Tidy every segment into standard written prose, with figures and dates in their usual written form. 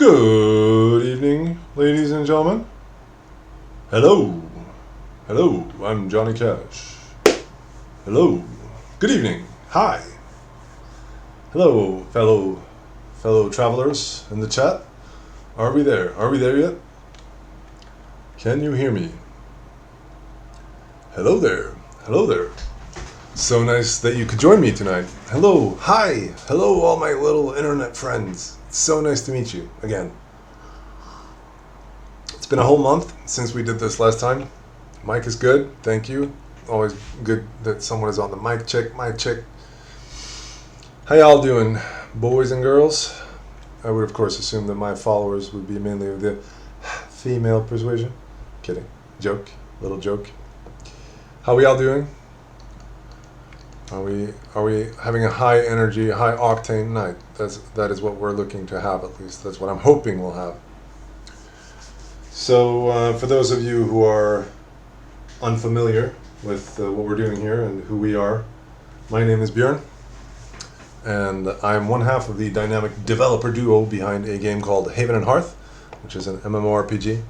Good evening, ladies and gentlemen. Hello. Hello, I'm Johnny Cash. Hello. Good evening. Hi. Hello, fellow travelers in the chat. Are we there? Are we there yet? Can you hear me? Hello there. Hello there. So nice that you could join me tonight. Hello. Hi. Hello, all my little internet friends. It's so nice to meet you again. It's been a whole month since we did this last time. Mic is good. Thank you. Always good that someone is on the mic check. Mic check. How y'all doing, boys and girls? I would, of course, assume that my followers would be mainly of the female persuasion. Kidding. Joke. Little joke. How are y'all doing? Are we having a high energy, high octane night? That is what we're looking to have, at least. That's what I'm hoping we'll have. So, for those of you who are unfamiliar with what we're doing here and who we are, my name is Björn, and I'm one half of the dynamic developer duo behind a game called Haven and Hearth, which is an MMORPG.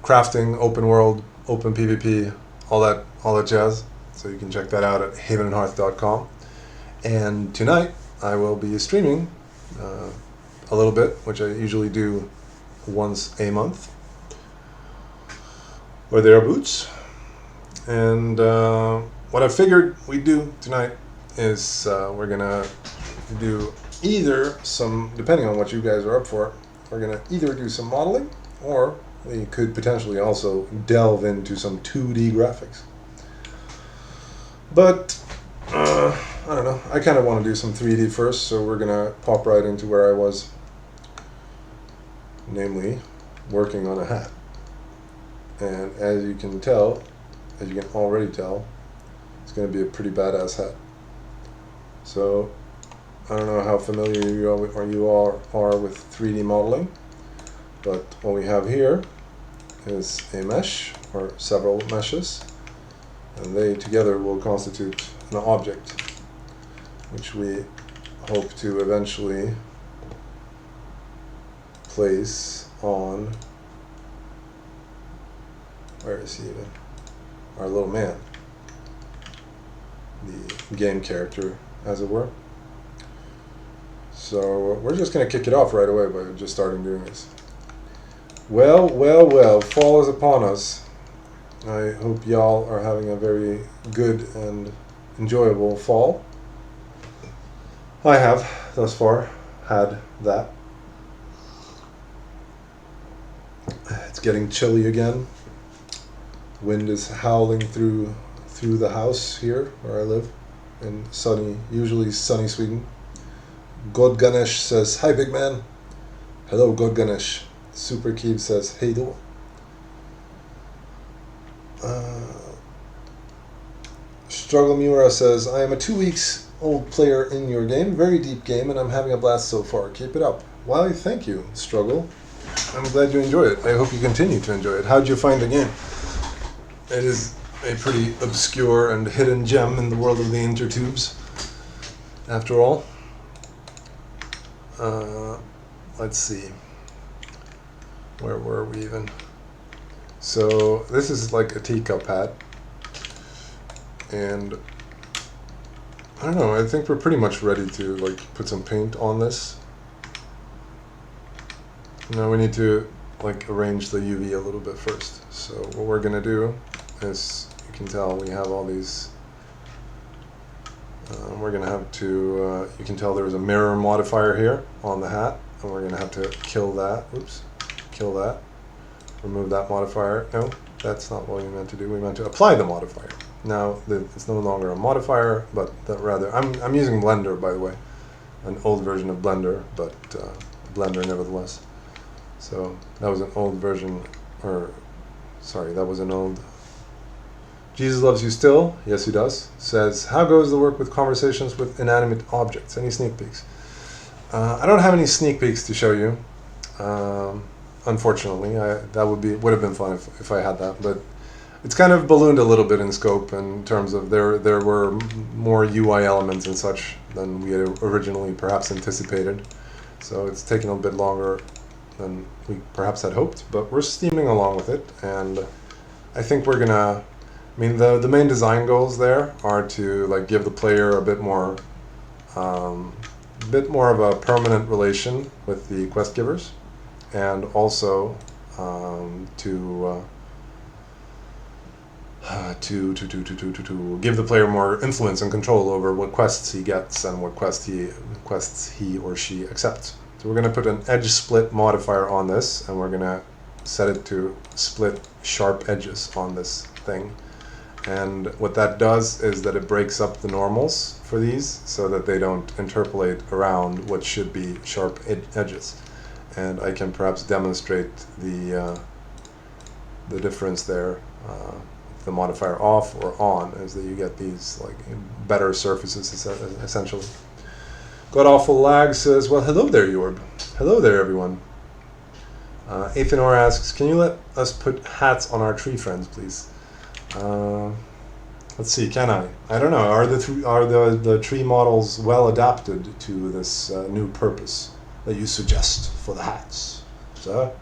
Crafting, open world, open PvP, all that jazz. So you can check that out at havenandhearth.com. And tonight I will be streaming a little bit, which I usually do once a month, or thereabouts. And what I figured we'd do tonight is we're gonna do either some, depending on what you guys are up for, we're gonna either do some modeling, or we could potentially also delve into some 2D graphics. But, I don't know, I kind of want to do some 3D first, so we're going to pop right into where I was. Namely, working on a hat. And as you can already tell, it's going to be a pretty badass hat. So, I don't know how familiar you all are with 3D modeling, but what we have here is a mesh, or several meshes. And they together will constitute an object, which we hope to eventually place on, where is he even? Our little man. The game character, as it were. So we're just going to kick it off right away by just starting doing this. Well, fall is upon us. I hope y'all are having a very good and enjoyable fall. I have, thus far, had that. It's getting chilly again. Wind is howling through the house here where I live in usually sunny Sweden. God Ganesh says, "Hi big man." Hello God Ganesh. Super Keeb says, "Hey do." Struggle Mura says, "I am a 2 weeks old player in your game, very deep game, and I'm having a blast so far. Keep it up." Why, thank you, Struggle. I'm glad you enjoy it. I hope you continue to enjoy it. How'd you find the game? It is a pretty obscure and hidden gem in the world of the intertubes, after all. Let's see. Where were we even? So this is like a teacup hat, and I don't know, I think we're pretty much ready to like put some paint on this. Now we need to like arrange the UV a little bit first. So what we're gonna do is, you can tell we have all these, we're gonna have to, you can tell there's a mirror modifier here on the hat, and we're gonna have to kill that, kill that. Remove that modifier. No, that's not what we meant to do. We meant to apply the modifier. Now it's no longer a modifier, but rather I'm using Blender, by the way, an old version of Blender, but Blender nevertheless. So that was an old version, that was an old. Jesus Loves You Still, yes he does, says, "How goes the work with conversations with inanimate objects? Any sneak peeks?" I don't have any sneak peeks to show you. Unfortunately, that would have been fun if I had that, but it's kind of ballooned a little bit in scope in terms of there were more UI elements and such than we had originally perhaps anticipated. So it's taking a bit longer than we perhaps had hoped, but we're steaming along with it, and I think we're gonna. I mean, the main design goals there are to like give the player a bit more of a permanent relation with the quest givers, and also to give the player more influence and control over what quests he gets and what quests he or she accepts. So we're going to put an edge split modifier on this, and we're going to set it to split sharp edges on this thing. And what that does is that it breaks up the normals for these so that they don't interpolate around what should be sharp edges. And I can perhaps demonstrate the difference there. The modifier off or on is that you get these like better surfaces essentially. God Awful Lag says, well, hello there, Jorb. Hello there, everyone. Athenor asks, can you let us put hats on our tree friends, please? Let's see, can I? I don't know. Are the tree models well adapted to this new purpose that you suggest for the hats? So,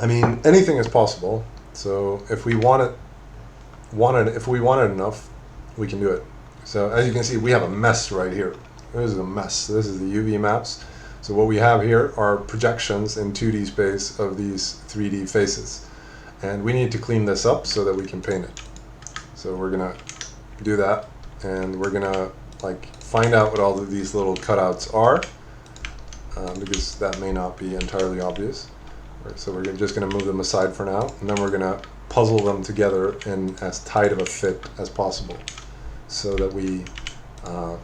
I mean, anything is possible. So if we want it enough, we can do it. So as you can see, we have a mess right here. This is a mess. This is the UV maps. So what we have here are projections in 2D space of these 3D faces. And we need to clean this up so that we can paint it. So we're gonna do that, and we're gonna like find out what all of these little cutouts are, because that may not be entirely obvious. So we're just going to move them aside for now, and then we're going to puzzle them together in as tight of a fit as possible, so that we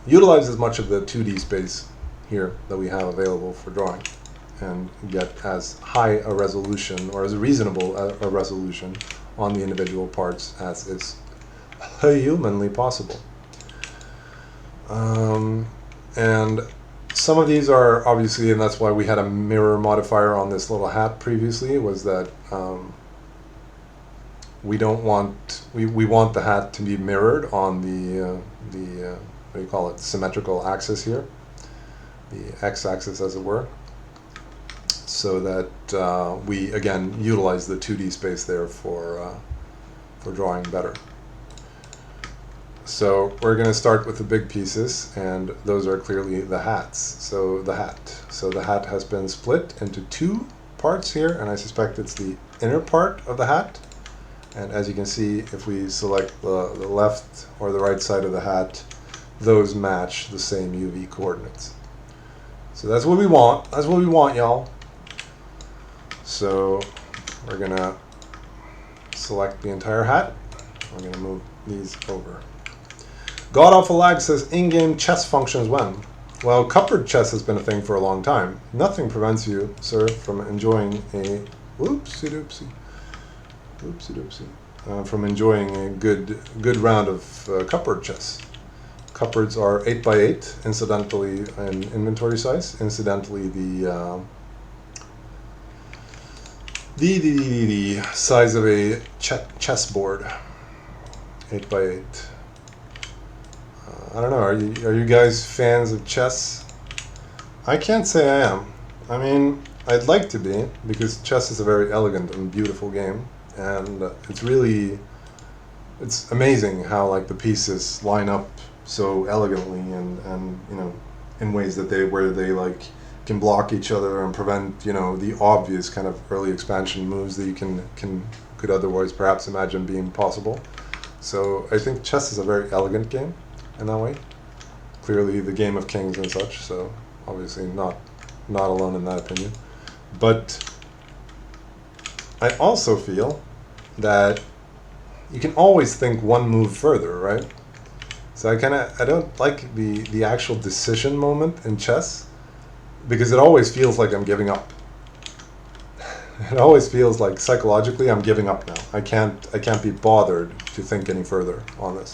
utilize as much of the 2D space here that we have available for drawing, and get as high a resolution, or as reasonable a resolution on the individual parts as is humanly possible. And some of these are obviously, and that's why we had a mirror modifier on this little hat previously, was that we want the hat to be mirrored on the what do you call it, symmetrical axis here, the x-axis as it were, so that we again utilize the 2D space there for drawing better. So we're going to start with the big pieces, and those are clearly the hats. So the hat has been split into two parts here, and I suspect it's the inner part of the hat. And as you can see, if we select the left or the right side of the hat, those match the same UV coordinates. So that's what we want. That's what we want, y'all. So we're going to select the entire hat. We're going to move these over. God Awful Lag says, in-game chess functions when? Well, cupboard chess has been a thing for a long time. Nothing prevents you, sir, from enjoying a from enjoying a good round of cupboard chess. Cupboards are 8x8, incidentally, in inventory size. Incidentally, the size of a chessboard, 8x8. I don't know. Are you guys fans of chess? I can't say I am. I mean, I'd like to be, because chess is a very elegant and beautiful game, and it's amazing how like the pieces line up so elegantly and you know, in ways that where they like can block each other and prevent, you know, the obvious kind of early expansion moves that you could otherwise perhaps imagine being possible. So I think chess is a very elegant game in that way. Clearly the game of kings and such, so obviously not alone in that opinion. But I also feel that you can always think one move further, right? So I don't like the actual decision moment in chess, because it always feels like I'm giving up. It always feels like psychologically I'm giving up now. I can't be bothered to think any further on this.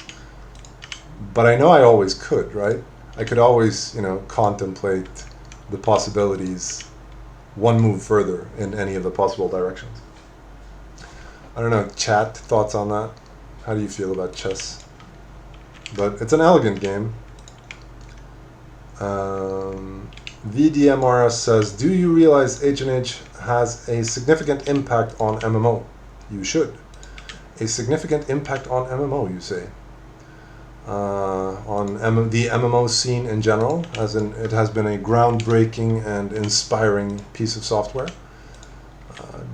But I know I always could, right? I could always, you know, contemplate the possibilities one move further in any of the possible directions. I don't know, chat, thoughts on that? How do you feel about chess? But it's an elegant game. VDMRS says, do you realize H&H has a significant impact on MMO? You should. A significant impact on MMO, you say? On the MMO scene in general, as in it has been a groundbreaking and inspiring piece of software.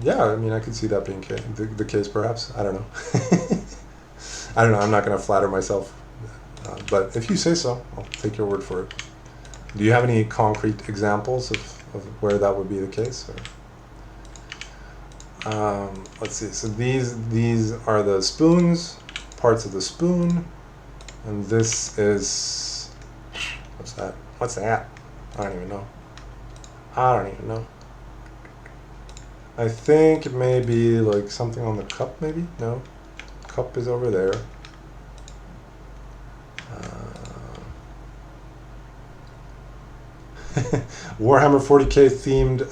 Yeah, I mean, I could see that being the case, perhaps. I don't know. I don't know. I'm not going to flatter myself. But if you say so, I'll take your word for it. Do you have any concrete examples of where that would be the case? Or? Let's see. So these are the spoons, parts of the spoon. And this is... What's that? What's that? I don't even know. I don't even know. I think it may be like something on the cup, maybe? No. Cup is over there. Warhammer 40k themed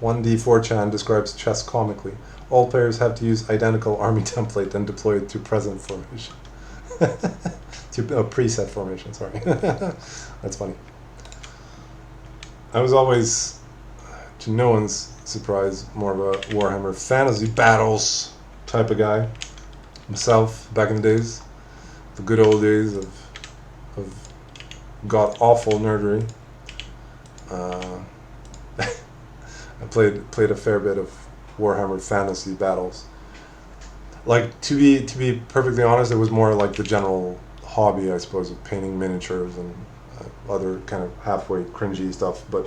1D4chan describes chess comically. All players have to use identical army template and deploy it to present formation. To preset formation, sorry. That's funny. I was always, to no one's surprise, more of a Warhammer fantasy battles type of guy. Myself, back in the days. The good old days of god-awful nerdery. I played a fair bit of Warhammer fantasy battles. Like, to be perfectly honest, it was more like the general hobby, I suppose, of painting miniatures and other kind of halfway cringy stuff. But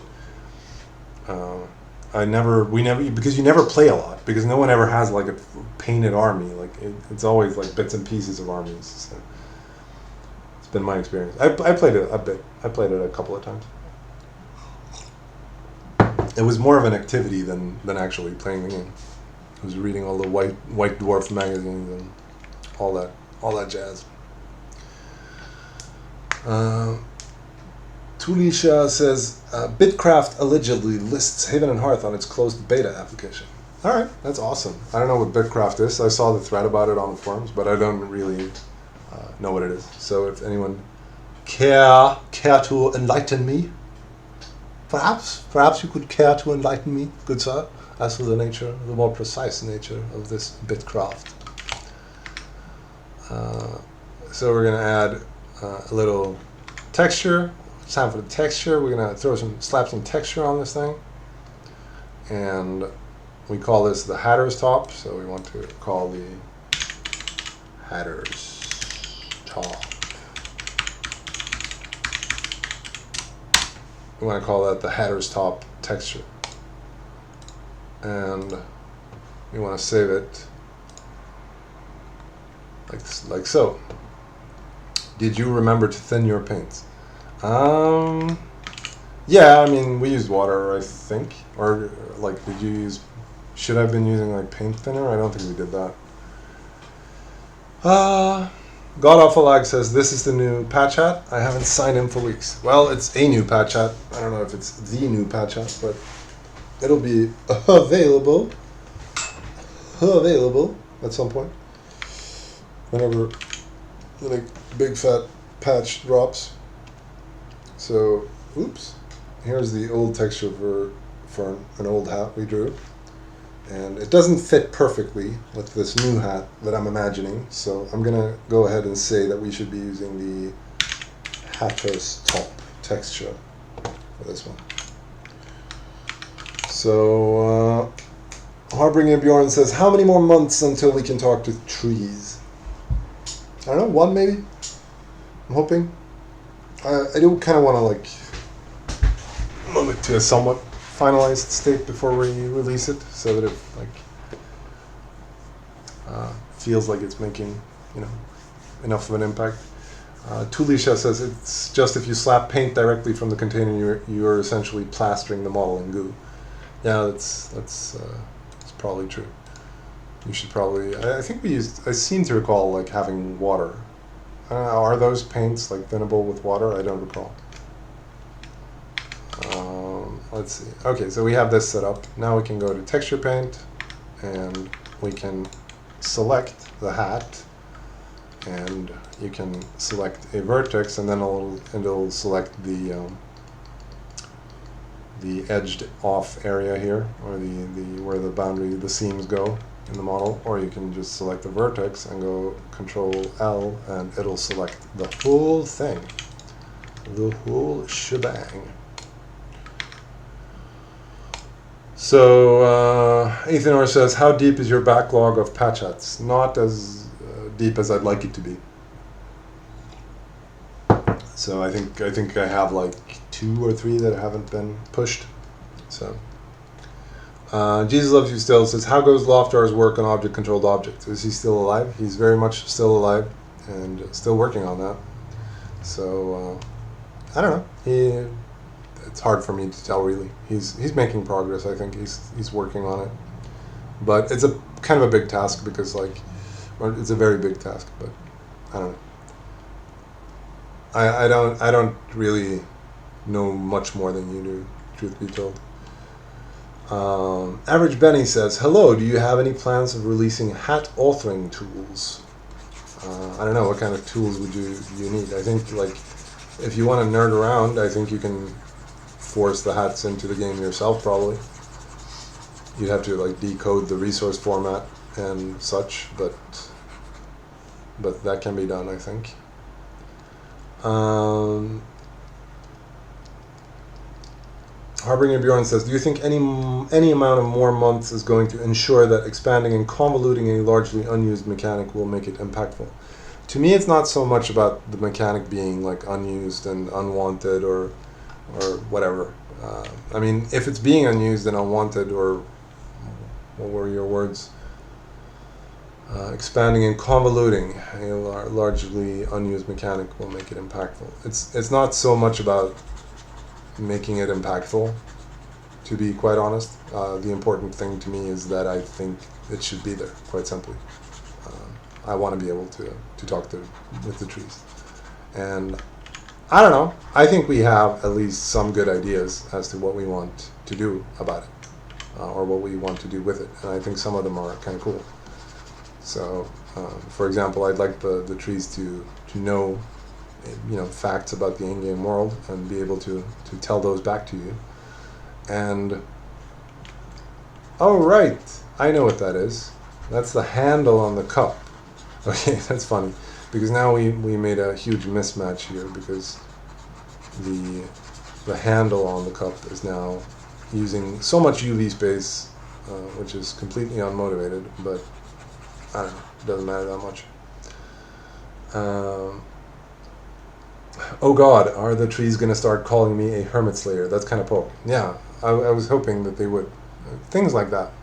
we never, because you never play a lot, because no one ever has like a painted army. Like it's always like bits and pieces of armies. So it's been my experience. I played it a bit. I played it a couple of times. It was more of an activity than actually playing the game. I was reading all the White Dwarf magazines and all that jazz. Tulisha says, Bitcraft allegedly lists Haven and Hearth on its closed beta application. Alright, that's awesome. I don't know what Bitcraft is. I saw the thread about it on the forums, but I don't really know what it is. So if anyone care to enlighten me, perhaps you could care to enlighten me, good sir, as to the more precise nature of this Bitcraft. So we're going to add a little texture. It's time for the texture. We're going to slap some texture on this thing. And we call this the Hatter's Top. So we want to call the Hatter's Top. We want to call that the Hatter's Top texture. And we want to save it like so. Did you remember to thin your paints? Yeah, I mean, we used water, I think. Or, like, should I have been using, like, paint thinner? I don't think we did that. GodAwfulLag says, this is the new patch hat. I haven't signed in for weeks. Well, it's a new patch hat. I don't know if it's the new patch hat, but it'll be available at some point. Whenever the big fat patch drops. So, oops. Here's the old texture for an old hat we drew. And it doesn't fit perfectly with this new hat that I'm imagining. So I'm going to go ahead and say that we should be using the Hatter's Top texture for this one. So, Harbringer Bjorn says, how many more months until we can talk to trees? I don't know, 1 maybe? I'm hoping. I do kind of want to move it to a somewhat finalized state before we release it, so that it feels like it's making enough of an impact. Tulisha says it's just if you slap paint directly from the container, you're essentially plastering the model in goo. Yeah, that's probably true. You should probably. I think I seem to recall having water. Are those paints thinnable with water? I don't recall. Let's see. Okay, so we have this set up. Now we can go to texture paint, and we can select the hat, and you can select a vertex, and then it'll select the edged off area here, or the where the boundary, the seams go in the model, or you can just select the vertex and go Control L, and it'll select the whole thing, the whole shebang. So Ethanor says, how deep is your backlog of patch hats? Not as deep as I'd like it to be. So I think I have like 2 or 3 that haven't been pushed. So Jesus Loves You Still says, how goes Loftar's work on object controlled objects? Is he still alive? He's very much still alive and still working on that. So I don't know. It's hard for me to tell really. He's making progress. I think he's working on it, but it's a kind of a big task because it's a very big task. But I don't know. I don't really know much more than you do, truth be told. Average Benny says, hello, do you have any plans of releasing hat authoring tools? I don't know, what kind of tools would you need? I think if you want to nerd around, I think you can force the hats into the game yourself probably. You'd have to decode the resource format and such, but that can be done, I think. Harbinger Bjorn says, do you think any amount of more months is going to ensure that expanding and convoluting a largely unused mechanic will make it impactful? To me, it's not so much about the mechanic being unused and unwanted or whatever. I mean, if it's being unused and unwanted, or what were your words? Expanding and convoluting a largely unused mechanic will make it impactful. It's not so much about making it impactful, to be quite honest. The important thing to me is that I think it should be there, quite simply. I want to be able to talk with the trees. And I don't know, I think we have at least some good ideas as to what we want to do about it, or what we want to do with it, and I think some of them are kind of cool. So, for example, I'd like the trees to know, facts about the in-game world and be able to tell those back to you. And, oh right, I know what that is. That's the handle on the cup. Okay, that's funny, because now we made a huge mismatch here, because the handle on the cup is now using so much UV space, which is completely unmotivated, but I don't know, it doesn't matter that much. Oh god, are the trees going to start calling me a hermit slayer? That's kind of poke. Yeah, I was hoping that they would. Things like that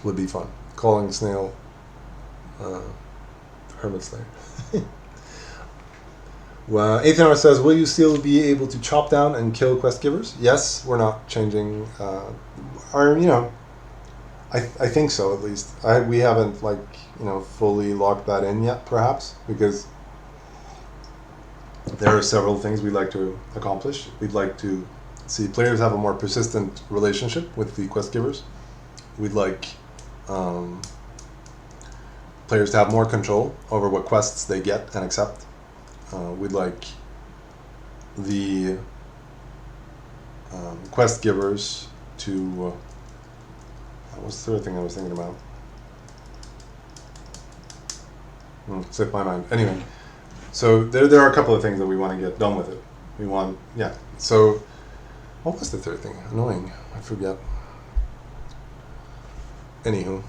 would be fun. Calling snail hermit slayer. Well, Ethanor says, will you still be able to chop down and kill quest givers? Yes, we're not changing, I think so, at least. We haven't fully locked that in yet, perhaps, because there are several things we'd like to accomplish. We'd like to see players have a more persistent relationship with the quest givers. We'd like players to have more control over what quests they get and accept. We'd like the quest givers to... what's the third thing I was thinking about? Slipped my mind. Anyway, so there are a couple of things that we want to get done with it. We want... Yeah. So, what was the third thing? Annoying. I forget. Anywho.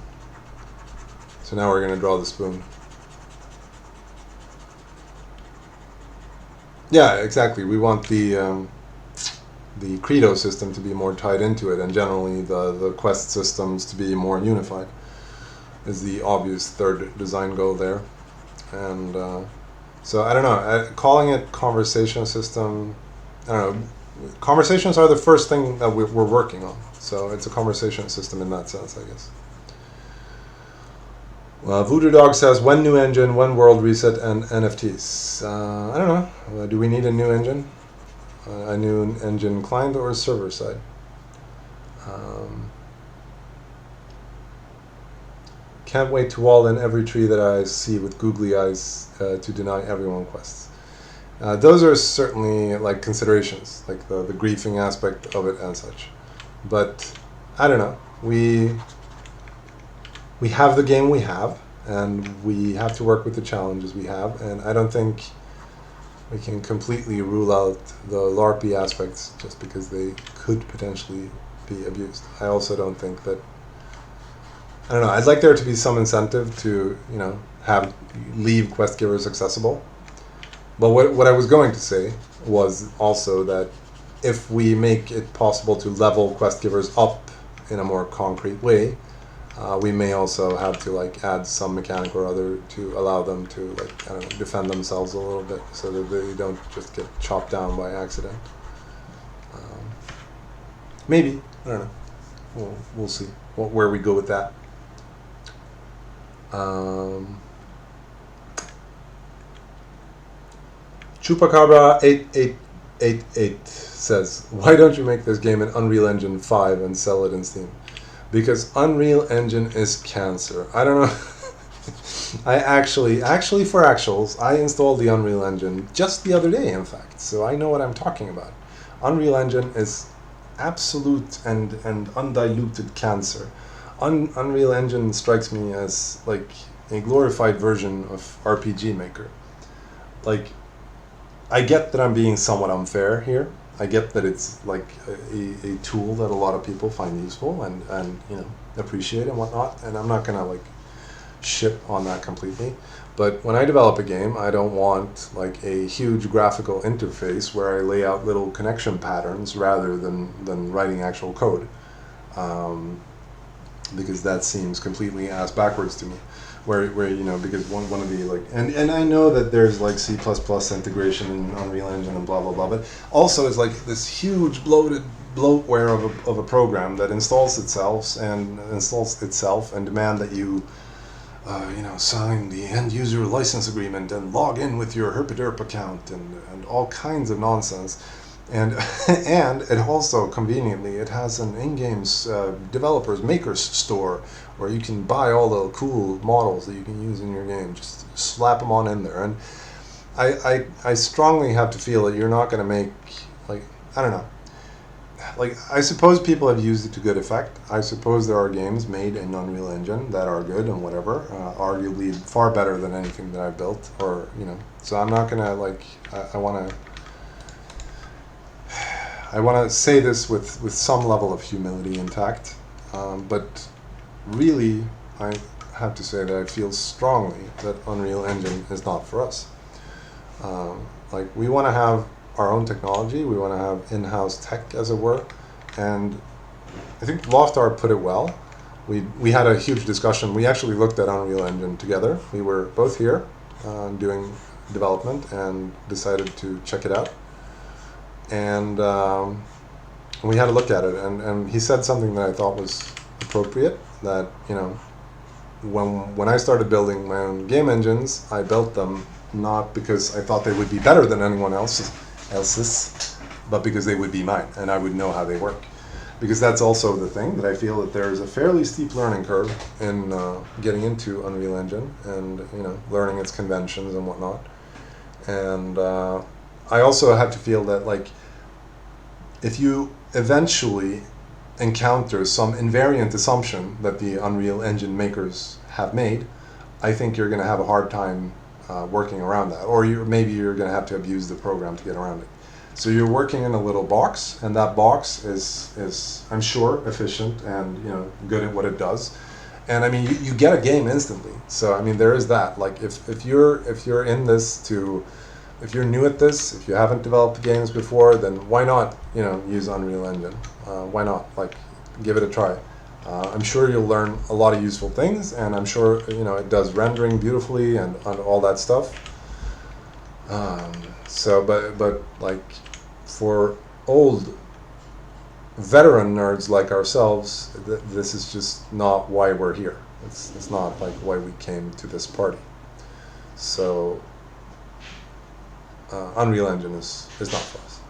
So now we're going to draw the spoon. Yeah, exactly. We want the credo system to be more tied into it, and generally the quest systems to be more unified is the obvious third design goal there. And so I don't know, calling it conversation system, I don't know, conversations are the first thing that we're working on, so it's a conversation system in that sense, I guess. Voodoo Dog says, when new engine, when world reset, and NFTs. I don't know. Do we need a new engine? A new engine client or server side? Can't wait to wall in every tree that I see with googly eyes to deny everyone quests. Those are certainly like considerations, like the griefing aspect of it and such. But I don't know. We have the game we have, and we have to work with the challenges we have. And I don't think we can completely rule out the LARPy aspects just because they could potentially be abused. I also don't think that. I don't know. I'd like there to be some incentive to, leave quest givers accessible. But what I was going to say was also that if we make it possible to level quest givers up in a more concrete way, we may also have to add some mechanic or other to allow them to defend themselves a little bit so that they don't just get chopped down by accident. Maybe, I don't know. We'll see where we go with that. Chupacabra 8888 says, why don't you make this game in Unreal Engine 5 and sell it in Steam? Because Unreal Engine is cancer. I don't know. I actually for actuals, I installed the Unreal Engine just the other day, in fact, so I know what I'm talking about. Unreal Engine is absolute and undiluted cancer. Unreal Engine strikes me as like a glorified version of RPG Maker. Like, I get that I'm being somewhat unfair here. I get that it's like a tool that a lot of people find useful and appreciate and whatnot, and I'm not gonna shit on that completely. But when I develop a game, I don't want a huge graphical interface where I lay out little connection patterns rather than writing actual code, because that seems completely ass backwards to me. Where because one of the and I know that there's C++ integration in Unreal Engine and blah blah blah, but also it's this huge bloatware of a program that installs itself and demand that you sign the end user license agreement and log in with your herpaderp account and all kinds of nonsense. And and it also conveniently it has an in-game developers makers store where you can buy all the cool models that you can use in your game. Just slap them on in there. And I strongly have to feel that you're not going to make I don't know. I suppose people have used it to good effect. I suppose there are games made in Unreal Engine that are good and whatever, arguably far better than anything that I've built, or So I'm not gonna I want to say this with some level of humility intact, but really I have to say that I feel strongly that Unreal Engine is not for us. We want to have our own technology, we want to have in-house tech, as it were, and I think Loftar put it well. We had a huge discussion. We actually looked at Unreal Engine together. We were both here doing development and decided to check it out. And we had a look at it, and he said something that I thought was appropriate, that when I started building my own game engines, I built them not because I thought they would be better than anyone else's, but because they would be mine and I would know how they work. Because that's also the thing, that I feel that there's a fairly steep learning curve in getting into Unreal Engine and learning its conventions and whatnot. And I also have to feel that if you eventually encounter some invariant assumption that the Unreal Engine makers have made, I think you're going to have a hard time working around that, or maybe you're going to have to abuse the program to get around it. So you're working in a little box, and that box is I'm sure efficient and good at what it does. And I mean, you get a game instantly. So I mean, there is that. If you're in this if you're new at this, if you haven't developed games before, then why not use Unreal Engine? Why not give it a try? I'm sure you'll learn a lot of useful things, and I'm sure it does rendering beautifully and all that stuff. But for old veteran nerds like ourselves, this is just not why we're here. It's not why we came to this party. So Unreal Engine is not for us.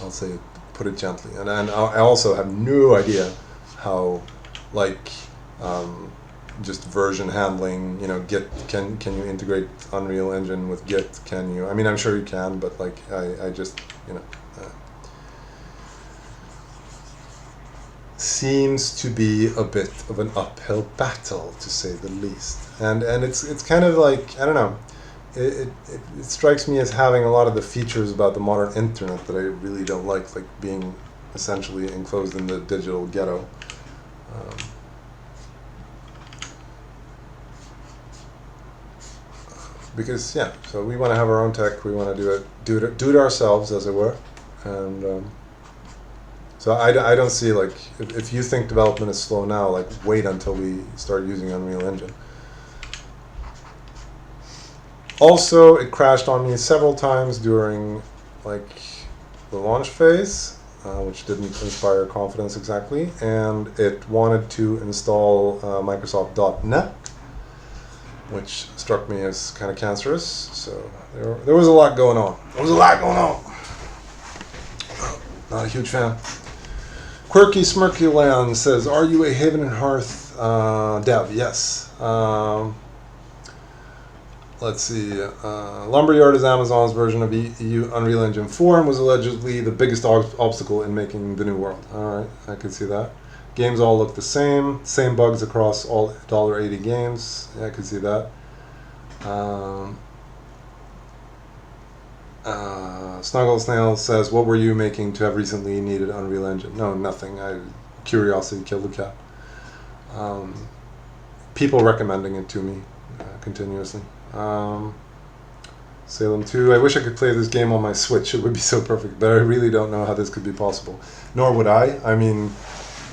I'll say, put it gently. And I also have no idea how just version handling, Git, can you integrate Unreal Engine with Git? Can you? I mean, I'm sure you can, but like I just, seems to be a bit of an uphill battle, to say the least. And it's kind of like, I don't know, it strikes me as having a lot of the features about the modern internet that I really don't like being essentially enclosed in the digital ghetto. Because so we want to have our own tech. We want to do it ourselves, as it were, and so I don't see, like, if you think development is slow now, like, wait until we start using Unreal Engine. Also, it crashed on me several times during like the launch phase, which didn't inspire confidence exactly, and it wanted to install Microsoft.NET, which struck me as kind of cancerous. So there was a lot going on. Not a huge fan. Quirky Smirkyland says, "Are you a Haven and Hearth dev?" Yes. Let's see. Lumberyard is Amazon's version of EU Unreal Engine 4 and was allegedly the biggest obstacle in making the new world. All right, I can see that. Games all look the same bugs across all $1.80 games. Yeah, I can see that. Snuggle Snail says, "What were you making to have recently needed Unreal Engine?" No, nothing. Curiosity killed the cat. People recommending it to me continuously. Salem 2. I wish I could play this game on my Switch. It would be so perfect, but I really don't know how this could be possible. Nor would I. I mean,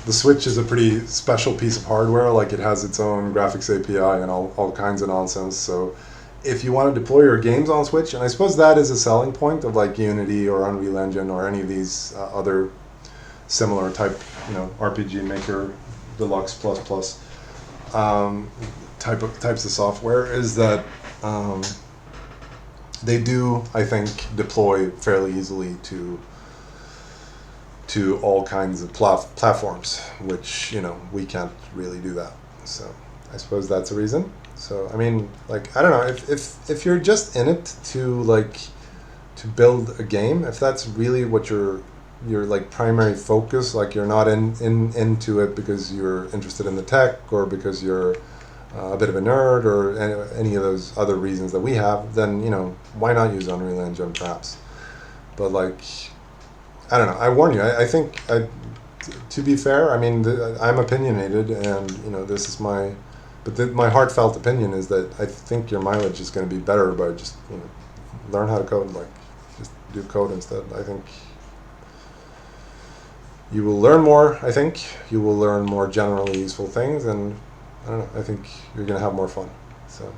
the Switch is a pretty special piece of hardware. Like, it has its own graphics API and all kinds of nonsense. So if you want to deploy your games on Switch, and I suppose that is a selling point of like Unity or Unreal Engine or any of these other similar type, RPG Maker Deluxe plus types of software, is that they do, I think, deploy fairly easily to all kinds of platforms, which we can't really do that. So I suppose that's a reason. So I mean, like, I don't know, if you're just in it to build a game, if that's really what your like primary focus, like you're not into it because you're interested in the tech or because you're a bit of a nerd or any of those other reasons that we have, then why not use Unreal Engine perhaps? But like, I don't know, I warn you, I think to be fair, I mean, I'm opinionated, and this is my heartfelt opinion is that I think your mileage is going to be better by just learn how to code, like just do code instead. I think you will learn more. I think you will learn more generally useful things, and I don't know, I think you're going to have more fun. So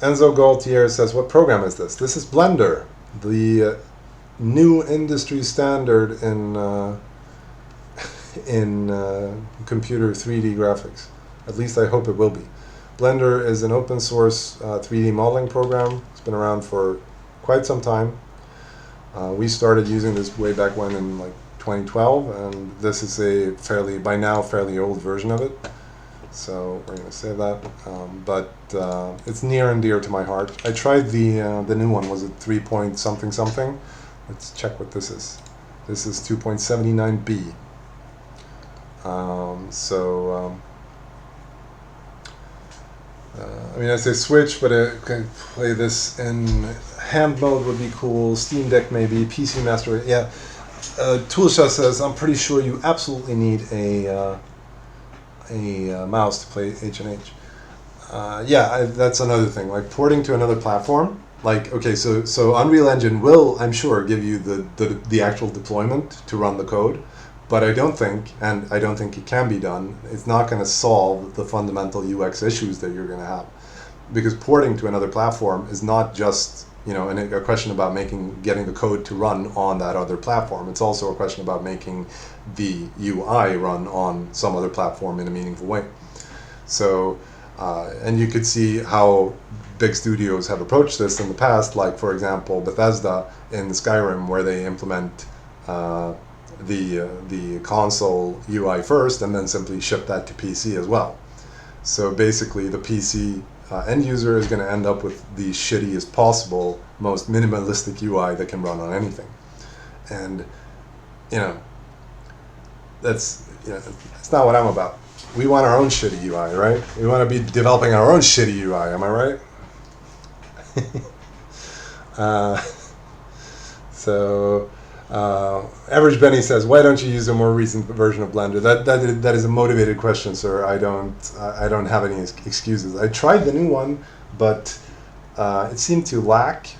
Enzo Gaultier says, "What program is this?" This is Blender, the new industry standard in computer 3D graphics. At least I hope it will be. Blender is an open source 3D modeling program. It's been around for quite some time. We started using this way back when in like 2012, and this is a by now fairly old version of it. So we're going to save that, but it's near and dear to my heart. I tried the new one. Was it 3 point something? Let's check what this is. This is 2.79b. I mean, I say Switch, but I can play this in hand mode would be cool. Steam Deck maybe. PC Master. Yeah. Toolsha says, "I'm pretty sure you absolutely need a mouse to play H&H." That's another thing. Like porting to another platform. Like, okay, so Unreal Engine will, I'm sure, give you the actual deployment to run the code, but I don't think it can be done. It's not going to solve the fundamental UX issues that you're going to have, because porting to another platform is not just a question about getting the code to run on that other platform. It's also a question about making the UI run on some other platform in a meaningful way. So, and you could see how big studios have approached this in the past, like for example Bethesda in Skyrim, where they implement the console UI first, and then simply ship that to PC as well. So basically, the PC end user is going to end up with the shittiest possible, most minimalistic UI that can run on anything. And that's it's not what I'm about. We want our own shitty UI, right? We want to be developing our own shitty UI. Am I right? Average Benny says, "Why don't you use a more recent version of Blender?" That is a motivated question, sir. I don't have any excuses. I tried the new one, but it seemed to lack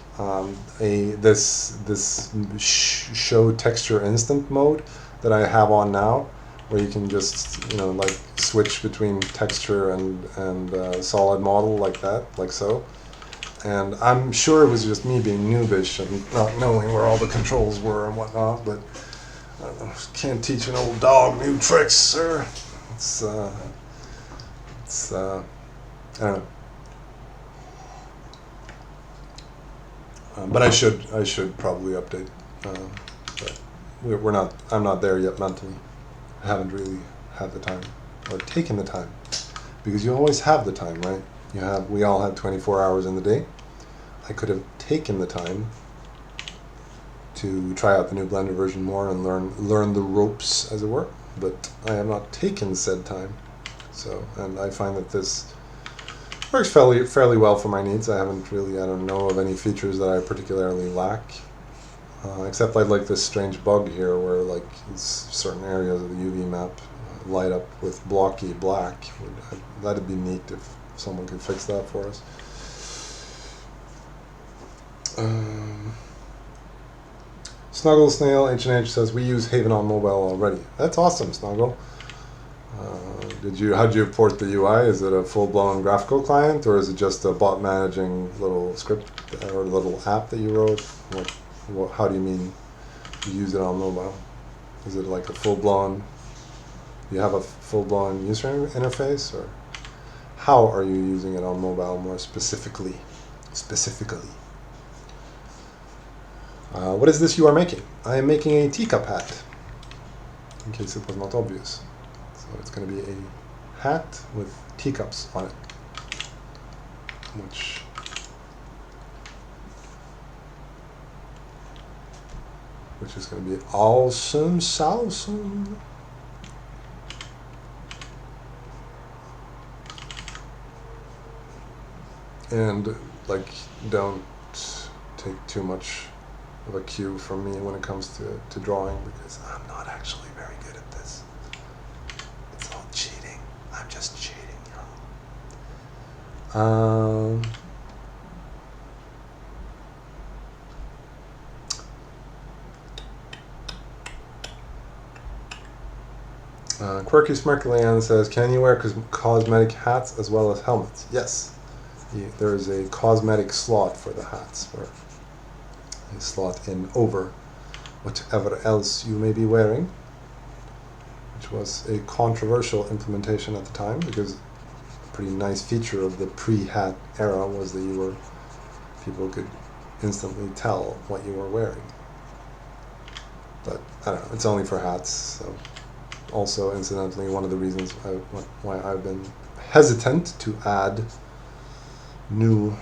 this show texture instant mode that I have on now, where you can just like switch between texture and solid model like that, like so. And I'm sure it was just me being noobish and not knowing where all the controls were and whatnot, but I don't know, can't teach an old dog new tricks, sir. It's I don't know. But I should probably update. But we're not. I'm not there yet mentally. I haven't really had the time or taken the time, because you always have the time, right? We all have 24 hours in the day. I could have taken the time to try out the new Blender version more and learn the ropes, as it were, but I have not taken said time. So, and I find that this works fairly well for my needs. I don't know of any features that I particularly lack, except I like this strange bug here where like certain areas of the UV map light up with blocky black. That'd be neat if someone could fix that for us. Snuggle Snail H&H says, "We use Haven on mobile already." That's awesome, Snuggle. How did you port the UI? Is it a full-blown graphical client, or is it just a bot managing little script or little app that you wrote? How do you mean you use it on mobile? Is it like a full-blown? Do you have a full-blown user interface, or how are you using it on mobile more specifically? What is this you are making? I am making a teacup hat, in case it was not obvious. So it's going to be a hat with teacups on it, which is going to be awesome. And like, don't take too much of a cue from me when it comes to drawing, because I'm not actually very good at this. It's all cheating. I'm just cheating, y'all. Quirky Smirkleyan says, "Can you wear cosmetic hats as well as helmets?" Yes. There is a cosmetic slot for the hats, where you slot in over whatever else you may be wearing, which was a controversial implementation at the time, because a pretty nice feature of the pre-hat era was that people could instantly tell what you were wearing. But I don't know, it's only for hats. So also, incidentally, one of the reasons why I've been hesitant to add new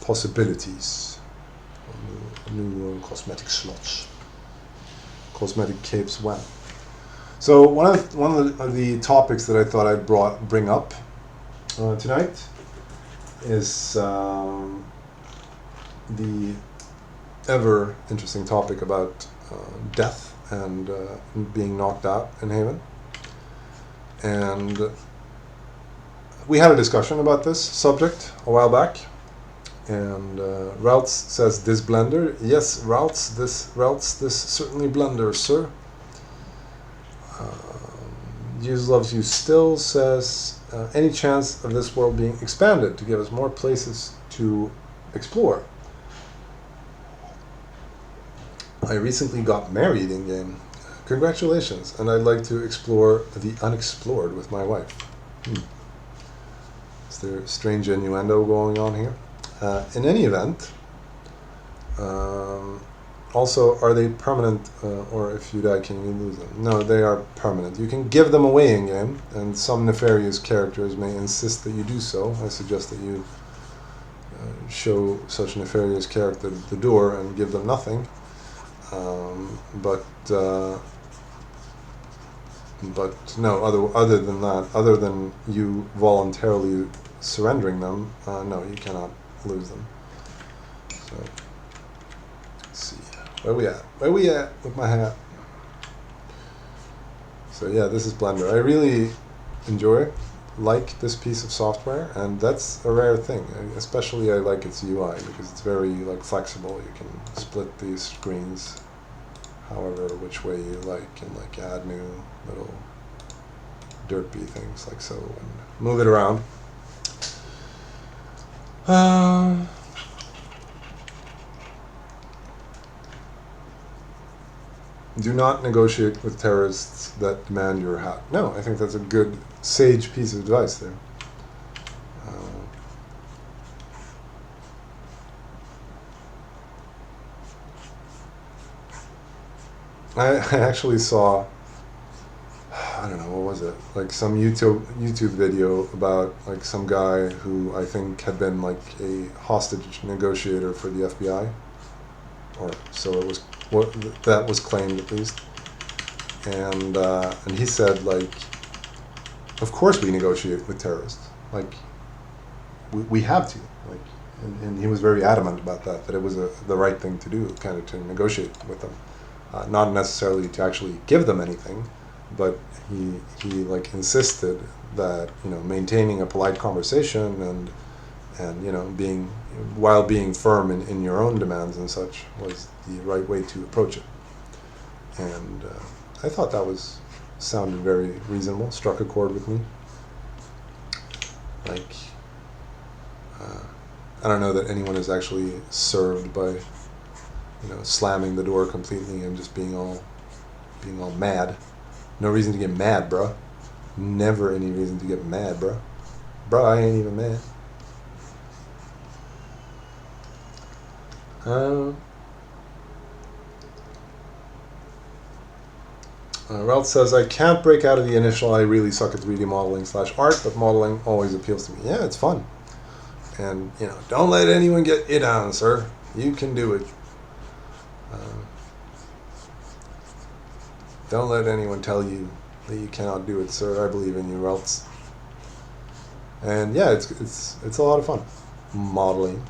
possibilities, new cosmetic slots, cosmetic capes when. So one of the topics that I thought I'd bring up tonight is the ever interesting topic about death and being knocked out in Haven. And we had a discussion about this subject a while back, and Routes says, "This Blender?" Yes, Routes, this certainly Blender, sir. Jesus Loves You Still says, "Any chance of this world being expanded to give us more places to explore?" I recently got married in game. Congratulations, and I'd like to explore the unexplored with my wife. Is there a strange innuendo going on here? In any event, Also, are they permanent, or if you die, can you lose them? No, they are permanent. You can give them away in game, and some nefarious characters may insist that you do so. I suggest that you show such nefarious character the door and give them nothing. But no, other than that, other than you voluntarily surrendering them, no, you cannot lose them. So, let's see. Where we at? Where we at with my hat? So yeah, this is Blender. I really like this piece of software, and that's a rare thing. Especially I like its UI because it's very like flexible. You can split these screens however which way you like, and like add new little derpy things like so, and move it around. Do not negotiate with terrorists that demand your hat. No, I think that's a good, sage piece of advice there. I actually saw, I don't know, what was it? Like some YouTube video about like some guy who I think had been like a hostage negotiator for the FBI, or so it was. What that was claimed at least, and he said like, of course we negotiate with terrorists. Like we have to. Like, and he was very adamant about that it was the right thing to do, kind of to negotiate with them. Not necessarily to actually give them anything, but he like insisted that, you know, maintaining a polite conversation and you know, while being firm in your own demands and such was the right way to approach it. And I thought that sounded very reasonable, struck a chord with me. Like, I don't know that anyone is actually served by, you know, slamming the door completely and just being all mad. No reason to get mad, bruh. Never any reason to get mad, bruh. Bruh, I ain't even mad. Ralph says, I can't break out of the initial I really suck at 3D modeling / art, but modeling always appeals to me. Yeah, it's fun. And, you know, don't let anyone get it on, sir. You can do it. Don't let anyone tell you that you cannot do it, sir. I believe in you, Ralph. And yeah, it's a lot of fun modeling.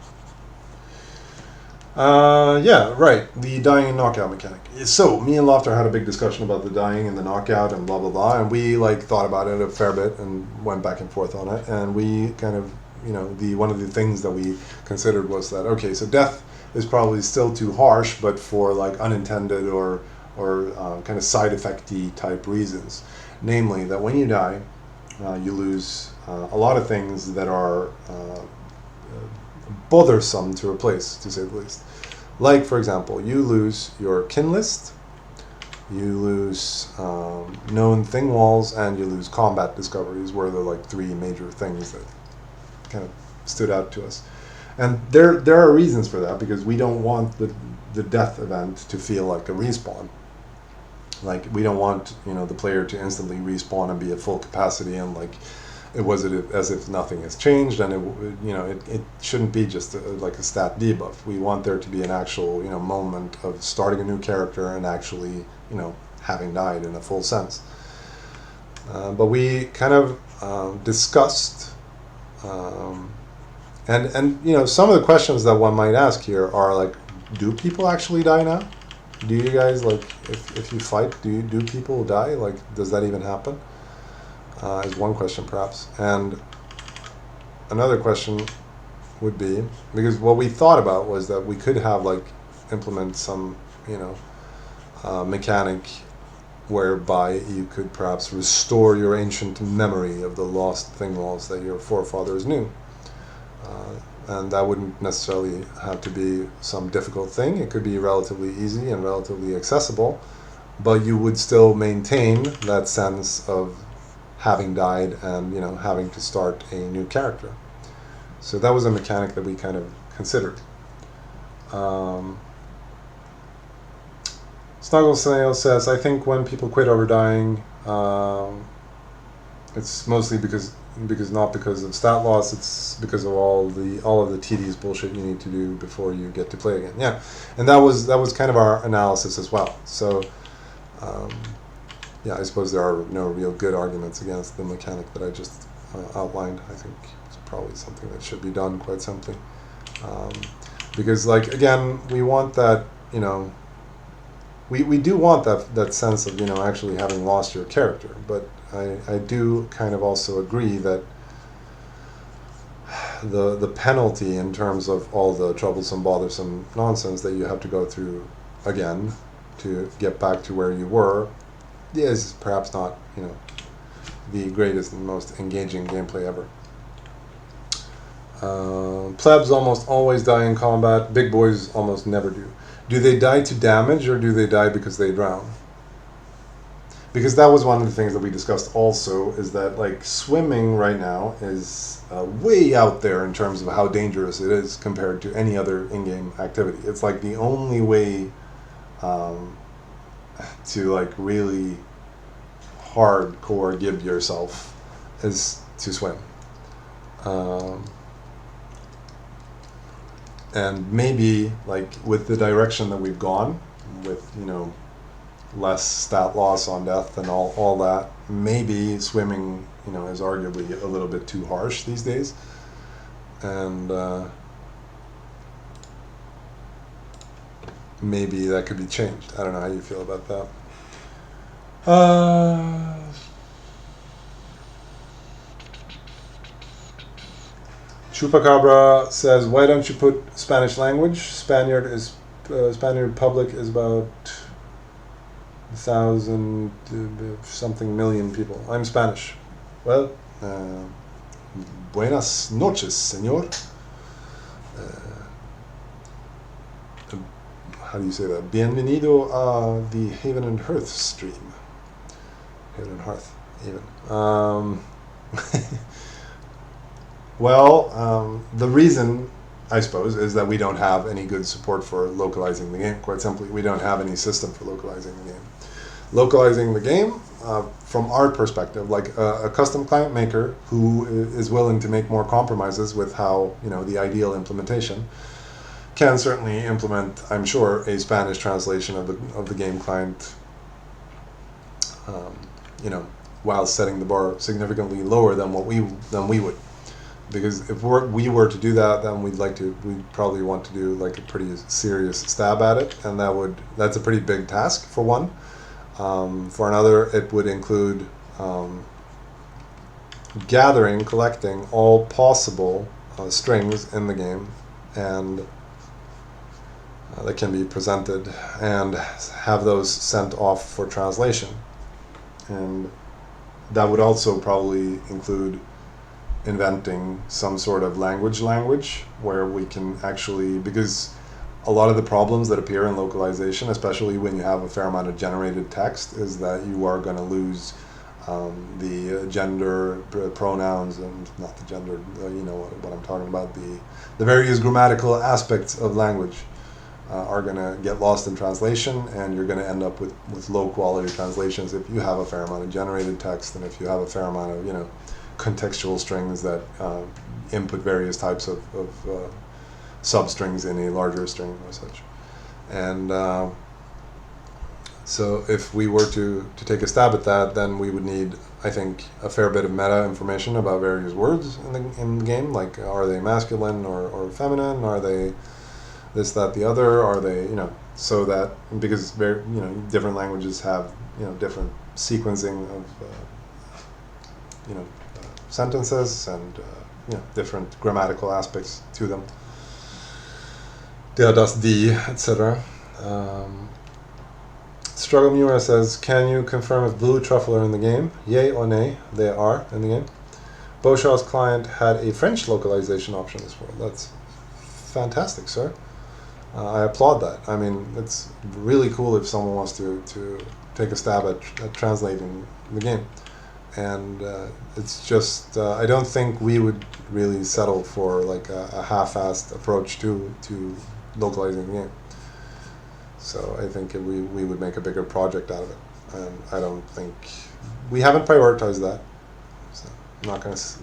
Yeah, right. The dying and knockout mechanic. So me and Lofter had a big discussion about the dying and the knockout and blah blah blah, and we like thought about it a fair bit and went back and forth on it. And we kind of, you know, one of the things that we considered was that, okay, so death is probably still too harsh, but for like unintended or kind of side effecty type reasons, namely that when you die, you lose a lot of things that are bothersome to replace, to say the least. Like, for example, you lose your kin list, you lose known thing walls, and you lose combat discoveries, were the like three major things that kind of stood out to us. And there are reasons for that, because we don't want the death event to feel like a respawn. Like, we don't want, you know, the player to instantly respawn and be at full capacity and like it was as if nothing has changed, and it shouldn't be just like a stat debuff. We want there to be an actual, you know, moment of starting a new character and actually, you know, having died in a full sense. But we kind of discussed, and you know, some of the questions that one might ask here are like, do people actually die now? Do you guys, like, if you fight, do people die? Like, does that even happen? Is one question, perhaps. And another question would be, because what we thought about was that we could have, like, implement some, you know, mechanic whereby you could perhaps restore your ancient memory of the lost thing walls that your forefathers knew. And that wouldn't necessarily have to be some difficult thing. It could be relatively easy and relatively accessible, but you would still maintain that sense of having died and, you know, having to start a new character. So that was a mechanic that we kind of considered. Snuggle Snail says, I think when people quit over dying, it's mostly because not because of stat loss, it's because of all of the tedious bullshit you need to do before you get to play again. Yeah, and that was kind of our analysis as well. So yeah, I suppose there are no real good arguments against the mechanic that I just outlined. I think it's probably something that should be done quite simply, because like again, we want that, you know, we do want that sense of, you know, actually having lost your character, but I do kind of also agree that the penalty in terms of all the troublesome, bothersome nonsense that you have to go through again to get back to where you were is perhaps not, you know, the greatest and most engaging gameplay ever. Plebs almost always die in combat. Big boys almost never do. Do they die to damage or do they die because they drown? Because that was one of the things that we discussed also, is that like swimming right now is way out there in terms of how dangerous it is compared to any other in-game activity. It's like the only way to like really hardcore give yourself is to swim. And maybe like with the direction that we've gone with, you know, less stat loss on death and all that, maybe swimming, you know, is arguably a little bit too harsh these days, and maybe that could be changed. I don't know how you feel about that. Chupacabra says, why don't you put Spanish language? Spaniard public is about 1,000 something million people. I'm Spanish. Well, buenas noches, señor. How do you say that? Bienvenido a the Haven and Hearth stream. Haven and Hearth, even. Well, the reason, I suppose, is that we don't have any good support for localizing the game. Quite simply, we don't have any system for localizing the game. Localizing the game, from our perspective, like a custom client maker who is willing to make more compromises with how, you know, the ideal implementation, can certainly implement, I'm sure, a Spanish translation of the game client, you know, while setting the bar significantly lower than what we would. Because if we were to do that, then we'd probably want to do like a pretty serious stab at it, and that's a pretty big task for one. For another, it would include collecting all possible strings in the game, and that can be presented, and have those sent off for translation. And that would also probably include inventing some sort of language where we can actually, because a lot of the problems that appear in localization, especially when you have a fair amount of generated text, is that you are going to lose the gender pronouns, and not the gender, you know what I'm talking about, the various grammatical aspects of language are going to get lost in translation, and you're going to end up with low quality translations if you have a fair amount of generated text, and if you have a fair amount of, you know, contextual strings that input various types of substrings in a larger string or such. And so if we were to take a stab at that, then we would need, I think, a fair bit of meta information about various words in the game, like are they masculine or feminine, are they this, that, the other, are they, you know, so that, because different languages have, you know, different sequencing of sentences, and you know, different grammatical aspects to them. Der, das, die, etc. Struggle Mura says, can you confirm if blue truffle are in the game? Yay or nay? They are in the game. Beauchamp's client had a French localization option this world. That's fantastic, sir. I applaud that. I mean, it's really cool if someone wants to take a stab at translating the game. And it's just, I don't think we would really settle for like a half-assed approach to localizing the game. So I think we would make a bigger project out of it, and I don't think we haven't prioritized that. So I'm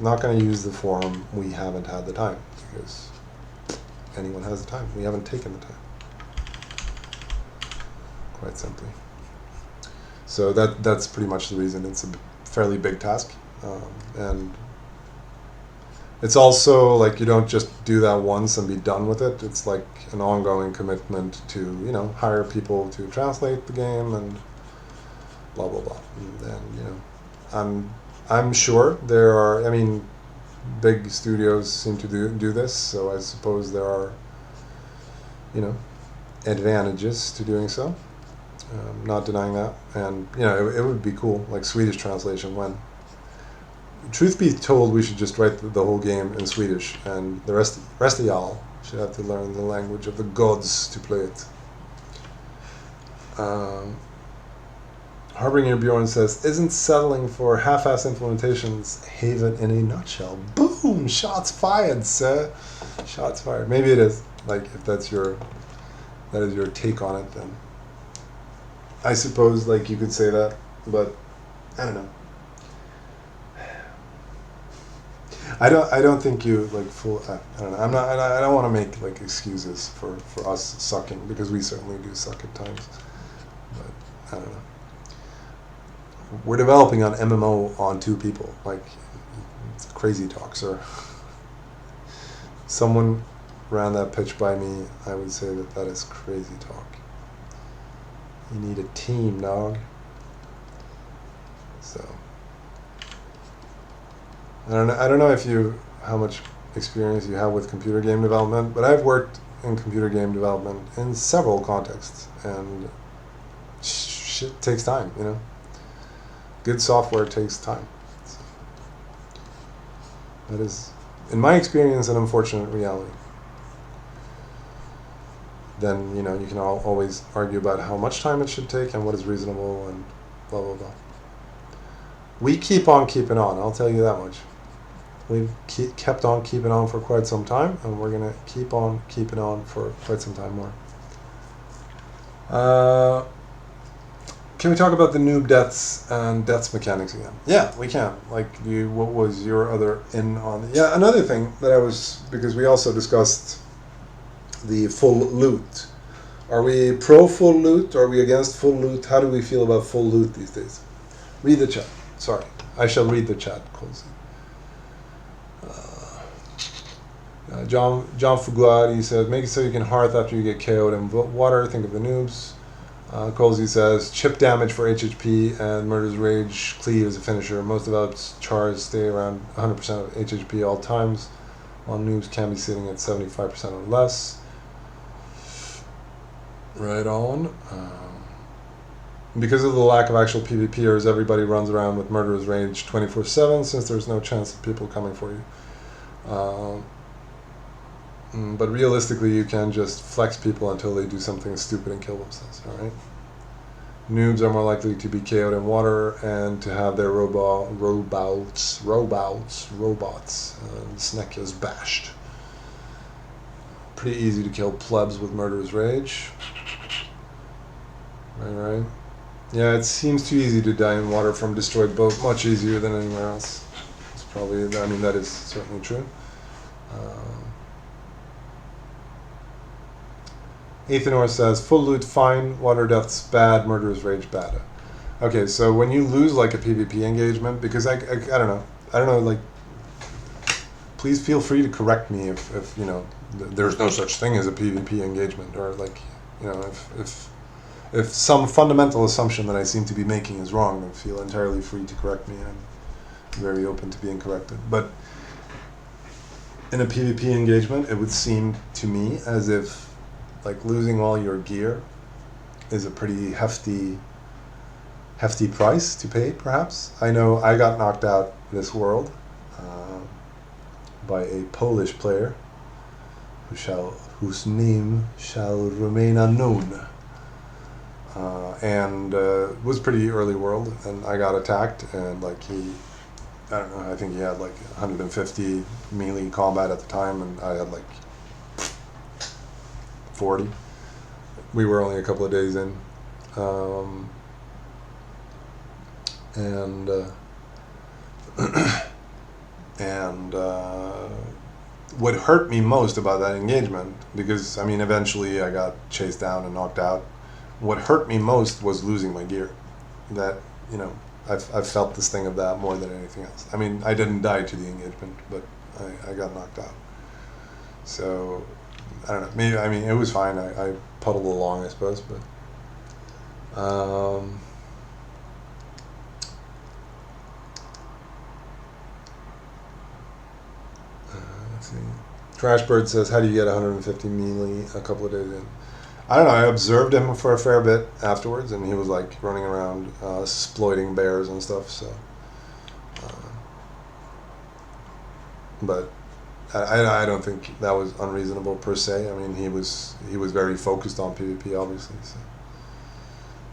not gonna use the forum. We haven't had the time, because anyone has the time. We haven't taken the time, quite simply. So that's pretty much the reason. It's a fairly big task, and it's also like you don't just do that once and be done with it. It's like an ongoing commitment to, you know, hire people to translate the game and blah blah blah. And you know, I'm sure there are. I mean, big studios seem to do this, so I suppose there are, you know, advantages to doing so. Not denying that, and you know, it would be cool, like Swedish translation. When truth be told, we should just write the whole game in Swedish, and the rest of y'all should have to learn the language of the gods to play it. Harbinger Bjorn says, "Isn't settling for half-ass implementations Haven in a nutshell?" Boom! Shots fired, sir. Shots fired. Maybe it is. Like, if that is your take on it, then I suppose, like, you could say that, but I don't know. I don't think you like full. I don't know. I don't want to make like excuses for us sucking, because we certainly do suck at times. But I don't know. We're developing on MMO on 2 people. Like, it's crazy talk, sir. Someone ran that pitch by me. I would say that is crazy talk. You need a team, dog. So I don't know if how much experience you have with computer game development, but I've worked in computer game development in several contexts, and shit takes time, you know. Good software takes time. So that is, in my experience, an unfortunate reality. Then, you know, you can always argue about how much time it should take and what is reasonable and blah blah blah. We keep on keeping on, I'll tell you that much. We've kept on keeping on for quite some time, and we're going to keep on keeping on for quite some time more. Can we talk about the noob deaths and deaths mechanics again? Yeah, we can. Like, what was your other in on? Yeah, another thing that because we also discussed the full loot. Are we pro full loot? Are we against full loot? How do we feel about full loot these days? Read the chat. Sorry, I shall read the chat, Colsey. John Fuguari says, make it so you can hearth after you get KO'd in water. Think of the noobs. Colsey says, chip damage for HHP and Murder's Rage cleave as a finisher. Most developed chars stay around 100% of HHP all times, while noobs can be sitting at 75% or less. Right on. Because of the lack of actual PvPers, everybody runs around with Murderer's Rage 24/7, since there's no chance of people coming for you. But realistically, you can just flex people until they do something stupid and kill themselves, alright? Noobs are more likely to be KO'd in water and to have their robots, Snekias bashed. Pretty easy to kill plebs with Murderer's Rage. Right. Yeah, it seems too easy to die in water from destroyed boat, much easier than anywhere else. It's probably, I mean, that is certainly true. Ethanor says, full loot fine, water deaths bad, Murderer's Rage bad. Okay, so when you lose like a PvP engagement, because I don't know, like, please feel free to correct me if you know, there's no such thing as a PvP engagement, or like, you know, if some fundamental assumption that I seem to be making is wrong, then feel entirely free to correct me. I'm very open to being corrected. But in a PvP engagement, it would seem to me as if like losing all your gear is a pretty hefty price to pay, perhaps. I know I got knocked out this world by a Polish player whose name shall remain unknown. And it was pretty early world, and I got attacked, and like I don't know, I think he had like 150 melee combat at the time, and I had like 40. we were only a couple of days in, and and what hurt me most about that engagement, because I mean eventually I got chased down and knocked out. What hurt me most was losing my gear. That, you know, I've felt the sting of that more than anything else. I mean, I didn't die to the engagement, but I got knocked out. So I don't know. Maybe, I mean, it was fine. I puddled along, I suppose, but let's see. Trashbird says, "How do you get 150 melee a couple of days in?" I don't know. I observed him for a fair bit afterwards, and he was like running around exploiting bears and stuff. So, but I don't think that was unreasonable per se. I mean, he was very focused on PvP, obviously, so,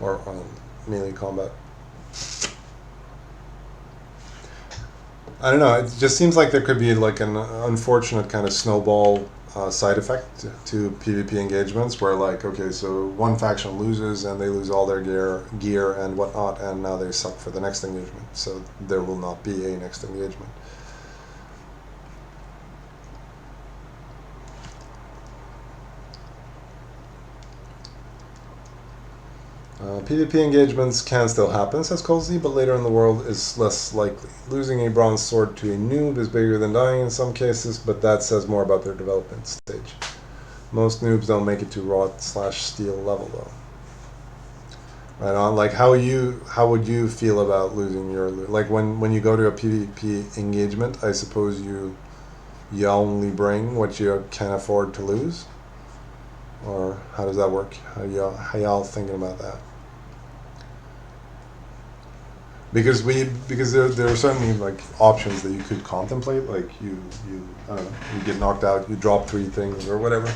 or on melee combat. I don't know. It just seems like there could be like an unfortunate kind of snowball side effect to PvP engagements, where like, okay, so one faction loses and they lose all their gear and whatnot, and now they suck for the next engagement. So there will not be a next engagement. PvP engagements can still happen, says Colsey, but later in the world is less likely. Losing a bronze sword to a noob is bigger than dying in some cases, but that says more about their development stage. Most noobs don't make it to raw/steel level though. Right on. Like, how would you feel about losing your, like when you go to a PvP engagement? I suppose you only bring what you can afford to lose, or how does that work? How y'all thinking about that? Because there are certainly like options that you could contemplate, like you I don't know, you get knocked out, you drop 3 things or whatever.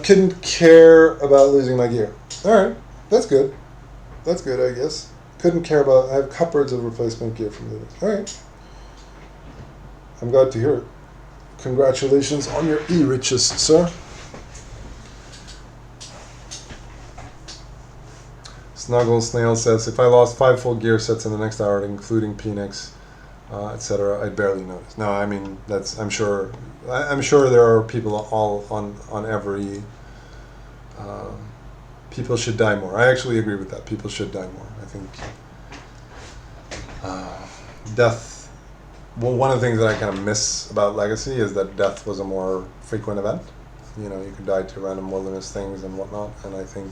Couldn't care about losing my gear. All right, that's good. That's good, I guess. Couldn't care about. I have cupboards of replacement gear from losing. All right, I'm glad to hear it. Congratulations on your e-riches, sir. Snuggle Snail says, if I lost 5 full gear sets in the next hour, including Phoenix, etc., I'd barely notice. No, I mean, that's, I'm sure there are people all on every, people should die more. I actually agree with that. People should die more. I think death, well, one of the things that I kind of miss about Legacy is that death was a more frequent event. You know, you could die to random wilderness things and whatnot, and I think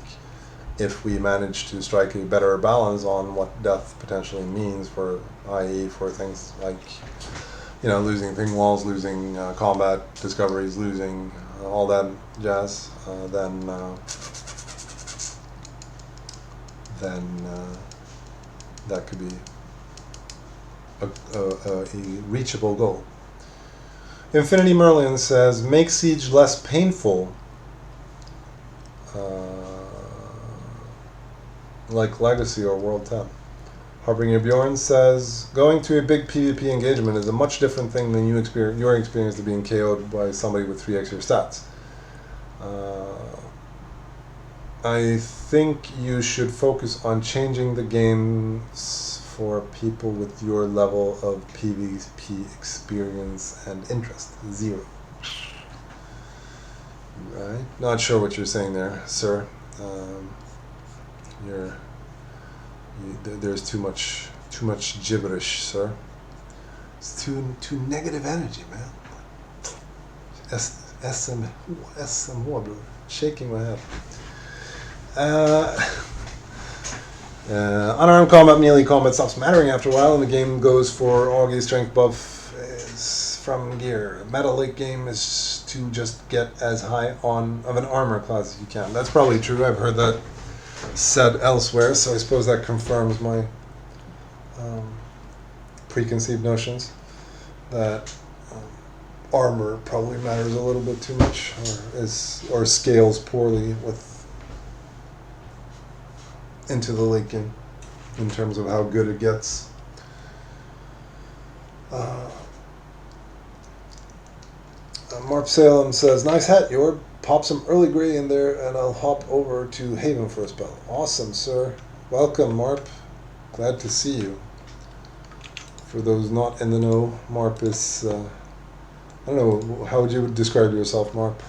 if we manage to strike a better balance on what death potentially means for, i.e. for things like, you know, losing ping walls, losing combat discoveries, losing all that jazz, then that could be a reachable goal. Infinity Merlin says, make Siege less painful, like Legacy or World 10. Harbinger Bjorn says, going to a big PvP engagement is a much different thing than your experience of being KO'd by somebody with 3x your stats. I think you should focus on changing the games for people with your level of PvP experience and interest. 0. Right? Not sure what you're saying there, sir. There's too much gibberish, sir. It's too negative energy, man. SMH, bro. Shaking my head. Unarmed combat, melee combat stops mattering after a while, and the game goes for Augie's strength buff from gear. Meta late game is to just get as high of an armor class as you can. That's probably true. I've heard that said elsewhere, so I suppose that confirms my preconceived notions that armor probably matters a little bit too much, or scales poorly into the late game in terms of how good it gets. Marp Salem says, nice hat, Jorb. pop some Early Grey in there, and I'll hop over to Haven for a spell. Awesome, sir. Welcome, Marp. Glad to see you. For those not in the know, Marp is, I don't know, how would you describe yourself, Marp?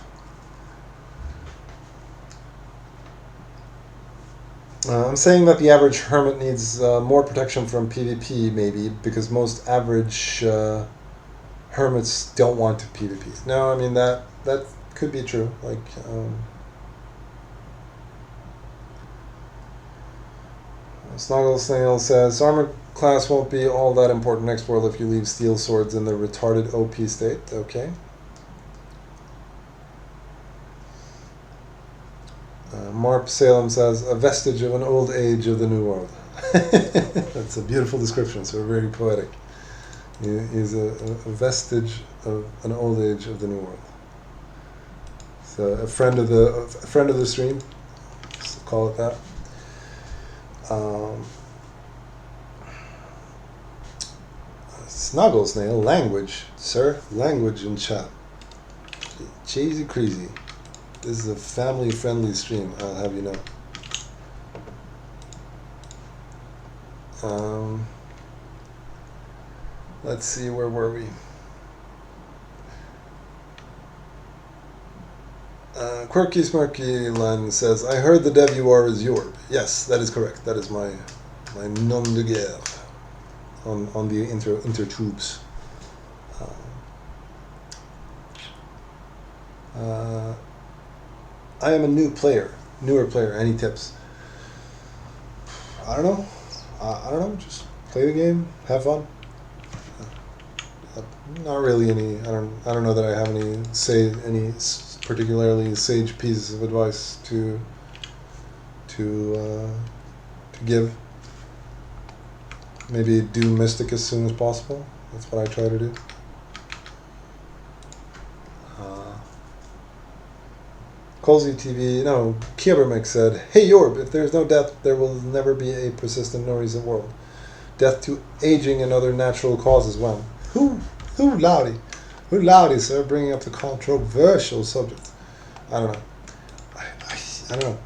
I'm saying that the average hermit needs more protection from PvP, maybe, because most average hermits don't want to PvP. No, I mean, that could be true. Like, Snoggle Snail says, armor class won't be all that important next world if you leave steel swords in the retarded OP state. Okay. Marp Salem says, a vestige of an old age of the new world. That's a beautiful description, so very poetic. He is a vestige of an old age of the new world. So a friend of the stream, let's call it that. Snuggle Snail, language, sir, language in chat. Cheesy crazy. This is a family-friendly stream, I'll have you know. Let's see, where were we? Quirky Smirky Len says, I heard the dev you are is Jorb. Yes, that is correct. That is my nom de guerre on the intertubes. I am a newer player. Any tips? I don't know. I don't know. Just play the game, have fun. Not really any. I don't know that I have any particularly sage pieces of advice to give. Maybe do Mystic as soon as possible. That's what I try to do. Colsey TV, no, Kiebermix said, hey Jorb, if there's no death, there will never be a persistent, no reason world. Death to aging and other natural causes when? Who loudy, sir, bringing up the controversial subject. I don't know. I don't know.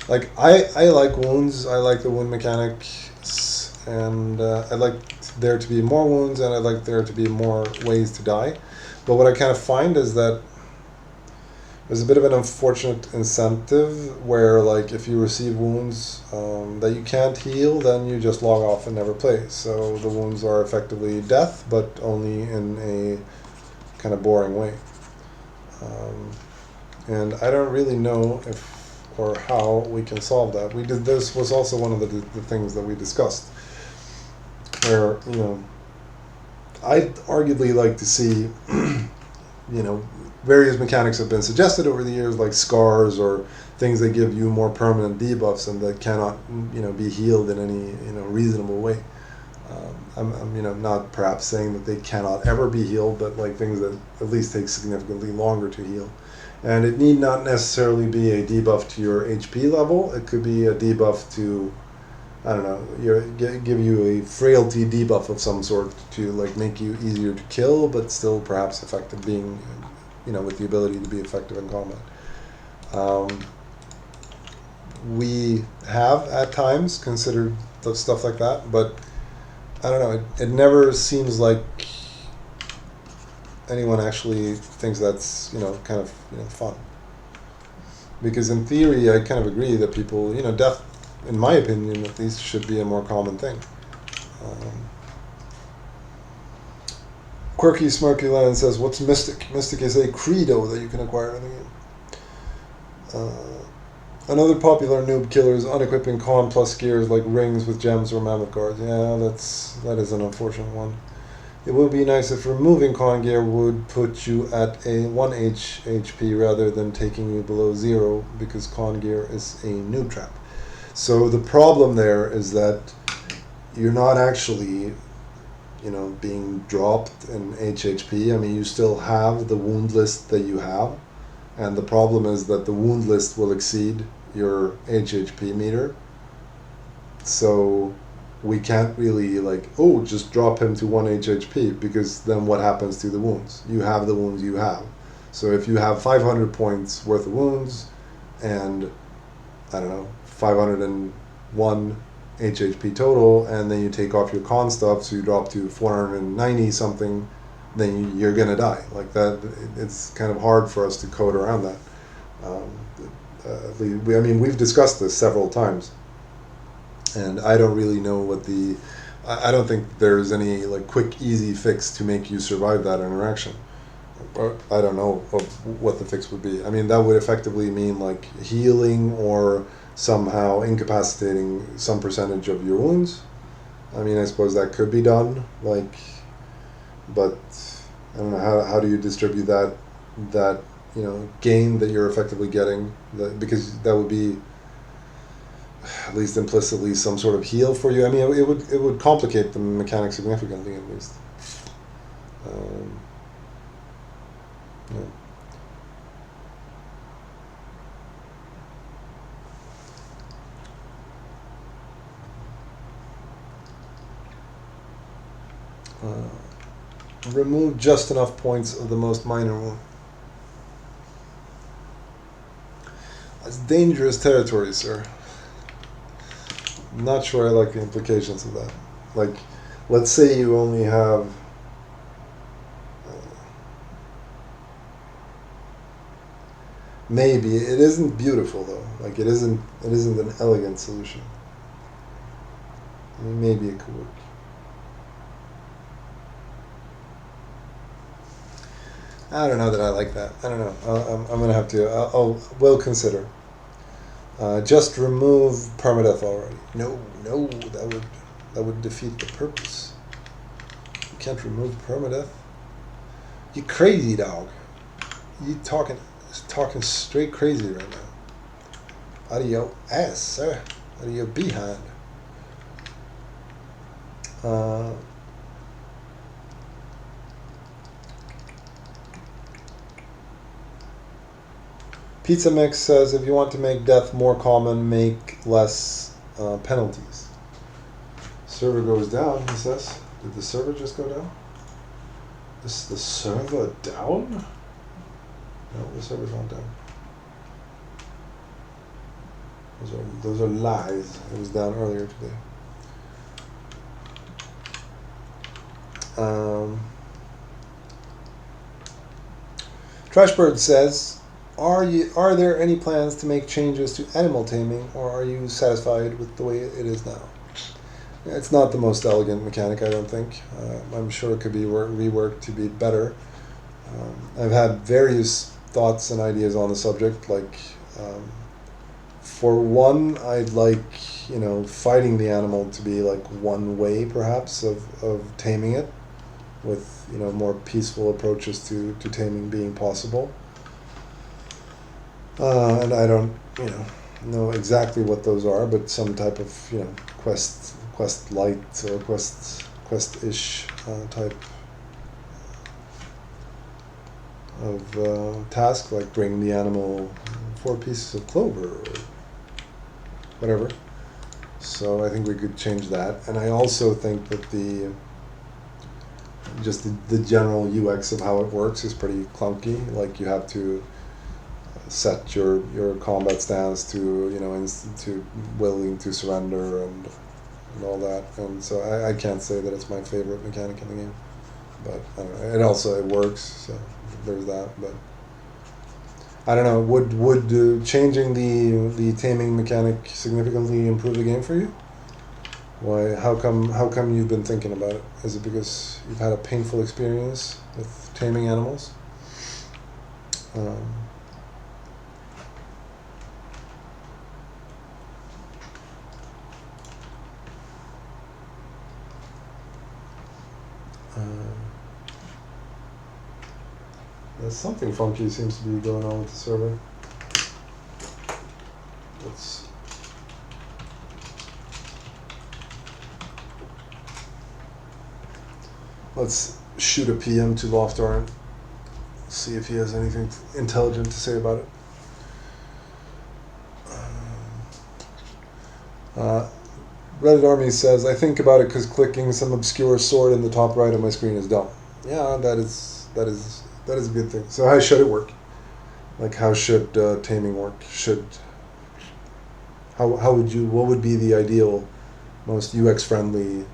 Like, I like wounds, I like the wound mechanics, and I'd like there to be more wounds, and I'd like there to be more ways to die. But what I kind of find is that there's a bit of an unfortunate incentive where, like, if you receive wounds that you can't heal, then you just log off and never play. So the wounds are effectively death, but only in a kind of boring way. And I don't really know if or how we can solve that. This was also one of the things that we discussed, where, you know, I'd arguably like to see, you know, various mechanics have been suggested over the years, like scars or things that give you more permanent debuffs and that cannot, you know, be healed in any, you know, reasonable way. I'm you know, not perhaps saying that they cannot ever be healed, but like things that at least take significantly longer to heal. And it need not necessarily be a debuff to your HP level. It could be a debuff to, I don't know, give you a frailty debuff of some sort to, like, make you easier to kill, but still perhaps effective, being, you know, with the ability to be effective in combat. We have at times considered stuff like that, but I don't know, it never seems like anyone actually thinks that's, you know, kind of, you know, fun. Because in theory, I kind of agree that people, you know, death, in my opinion at least, should be a more common thing. Quirky Smirky Land says, what's Mystic? Mystic is a credo that you can acquire in the game. Another popular noob killer is unequipping con plus gears like rings with gems or mammoth guards. Yeah, that is an unfortunate one. It would be nice if removing con gear would put you at a 1 HP rather than taking you below 0, because con gear is a noob trap. So the problem there is that you're not actually, you know, being dropped in HHP. I mean, you still have the wound list that you have, and the problem is that the wound list will exceed your HHP meter. So we can't really, like, oh, just drop him to 1 HHP, because then what happens to the wounds? You have the wounds you have. So if you have 500 points worth of wounds and, I don't know, 501 HHP total, and then you take off your con stuff, so you drop to 490 something, then you're gonna die. Like that, it's kind of hard for us to code around that. I mean, we've discussed this several times, and I don't really know what the. I don't think there's any like quick, easy fix to make you survive that interaction. I don't know of what the fix would be. I mean, that would effectively mean like healing or somehow incapacitating some percentage of your wounds. I mean, I suppose that could be done, like, but I don't know how do you distribute that gain that you're effectively getting, because that would be at least implicitly some sort of heal for you. I mean, it would complicate the mechanic significantly, at least. Yeah. Remove just enough points of the most minor one. That's dangerous territory, sir. I'm not sure I like the implications of that. Like, let's say you only have maybe it isn't beautiful though. Like it isn't an elegant solution. I mean, maybe it could work. I don't know that I like that. I don't know. I'm gonna have to. Will consider. Just remove permadeath already. No, that would defeat the purpose. You can't remove permadeath. You crazy dog. You talking straight crazy right now. Out of your ass, sir. Out of your behind. Pizza Mix says, if you want to make death more common, make less penalties. Server goes down, he says. Did the server just go down? Is the server down? No, the server's not down. Those are lies. It was down earlier today. Trashbird says, are there any plans to make changes to animal taming, or are you satisfied with the way it is now? It's not the most elegant mechanic, I don't think. I'm sure it could be reworked to be better. I've had various thoughts and ideas on the subject. Like, for one, I'd like fighting the animal to be like one way, perhaps, of taming it, with more peaceful approaches to taming being possible. And I don't know exactly what those are, but some type of quest light or quest-ish type of task, like bring the animal 4 pieces of clover or whatever. So I think we could change that, and I also think that the general UX of how it works is pretty clunky. Like, you have to set your combat stance to willing to surrender and all that, and so I can't say that it's my favorite mechanic in the game, but I don't know. It works, so there's that. But I don't know, would changing the taming mechanic significantly improve the game for you? Why? How come you've been thinking about it? Is it because you've had a painful experience with taming animals? There's something funky seems to be going on with the server. Let's shoot a PM to Loftorrent, see if he has anything intelligent to say about it. Reddit Army says, I think about it because clicking some obscure sword in the top right of my screen is dumb. Yeah, that is That is a good thing. So how should it work? Like how should taming work? What would be the ideal, most UX friendly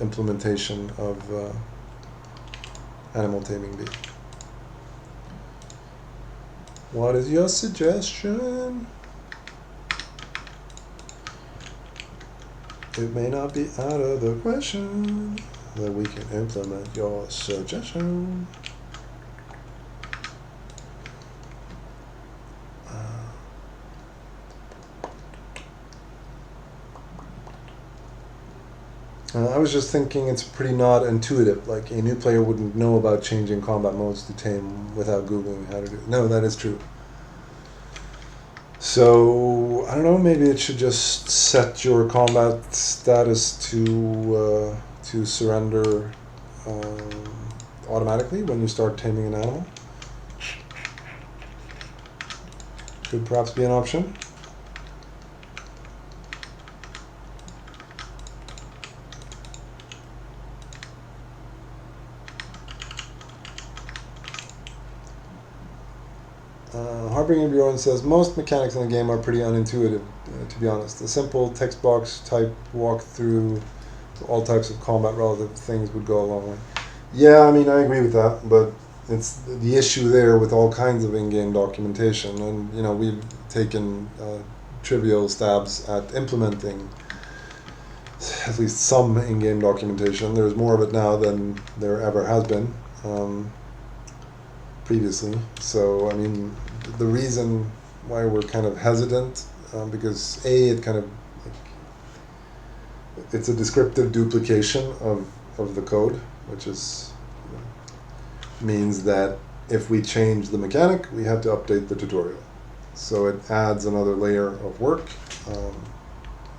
implementation of animal taming be? What is your suggestion? It may not be out of the question that we can implement your suggestion. I was just thinking it's pretty not intuitive. Like a new player wouldn't know about changing combat modes to tame without Googling how to do it. No, that is true. So, I don't know, maybe it should just set your combat status to surrender automatically when you start taming an animal. Could perhaps be an option. Harbinger Bjorn says, most mechanics in the game are pretty unintuitive, to be honest. A simple text box type walkthrough to all types of combat relative things would go a long way. Yeah, I mean, I agree with that, but it's the issue there with all kinds of in-game documentation, and you know, we've taken trivial stabs at implementing at least some in-game documentation. There's more of it now than there ever has been previously. So, I mean, the reason why we're kind of hesitant, because it kind of, like, it's a descriptive duplication of the code, which is, means that if we change the mechanic, we have to update the tutorial. So it adds another layer of work.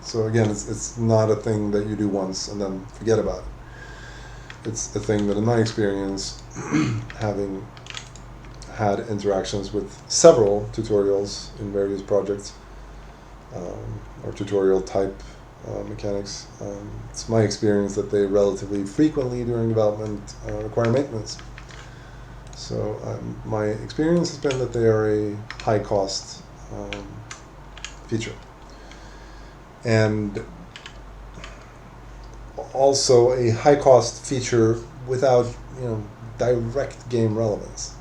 So again, it's not a thing that you do once and then forget about it. It's a thing that, in my experience, having had interactions with several tutorials in various projects, or tutorial type mechanics, it's my experience that they relatively frequently during development require maintenance. So my experience has been that they are a high cost feature. And also a high cost feature without, direct game relevance.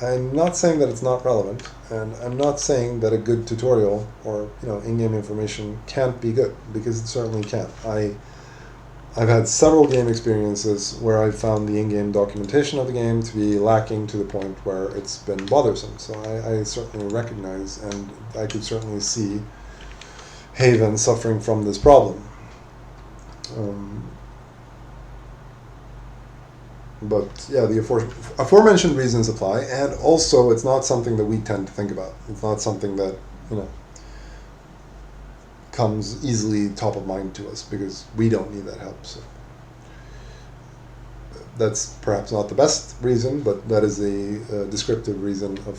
I'm not saying that it's not relevant, and I'm not saying that a good tutorial or in-game information can't be good, because it certainly can. I've had several game experiences where I've found the in-game documentation of the game to be lacking to the point where it's been bothersome. So I certainly recognize, and I could certainly see Haven suffering from this problem. But yeah, the aforementioned reasons apply, and also it's not something that we tend to think about. It's not something that comes easily top of mind to us, because we don't need that help. So that's perhaps not the best reason, but that is a descriptive reason of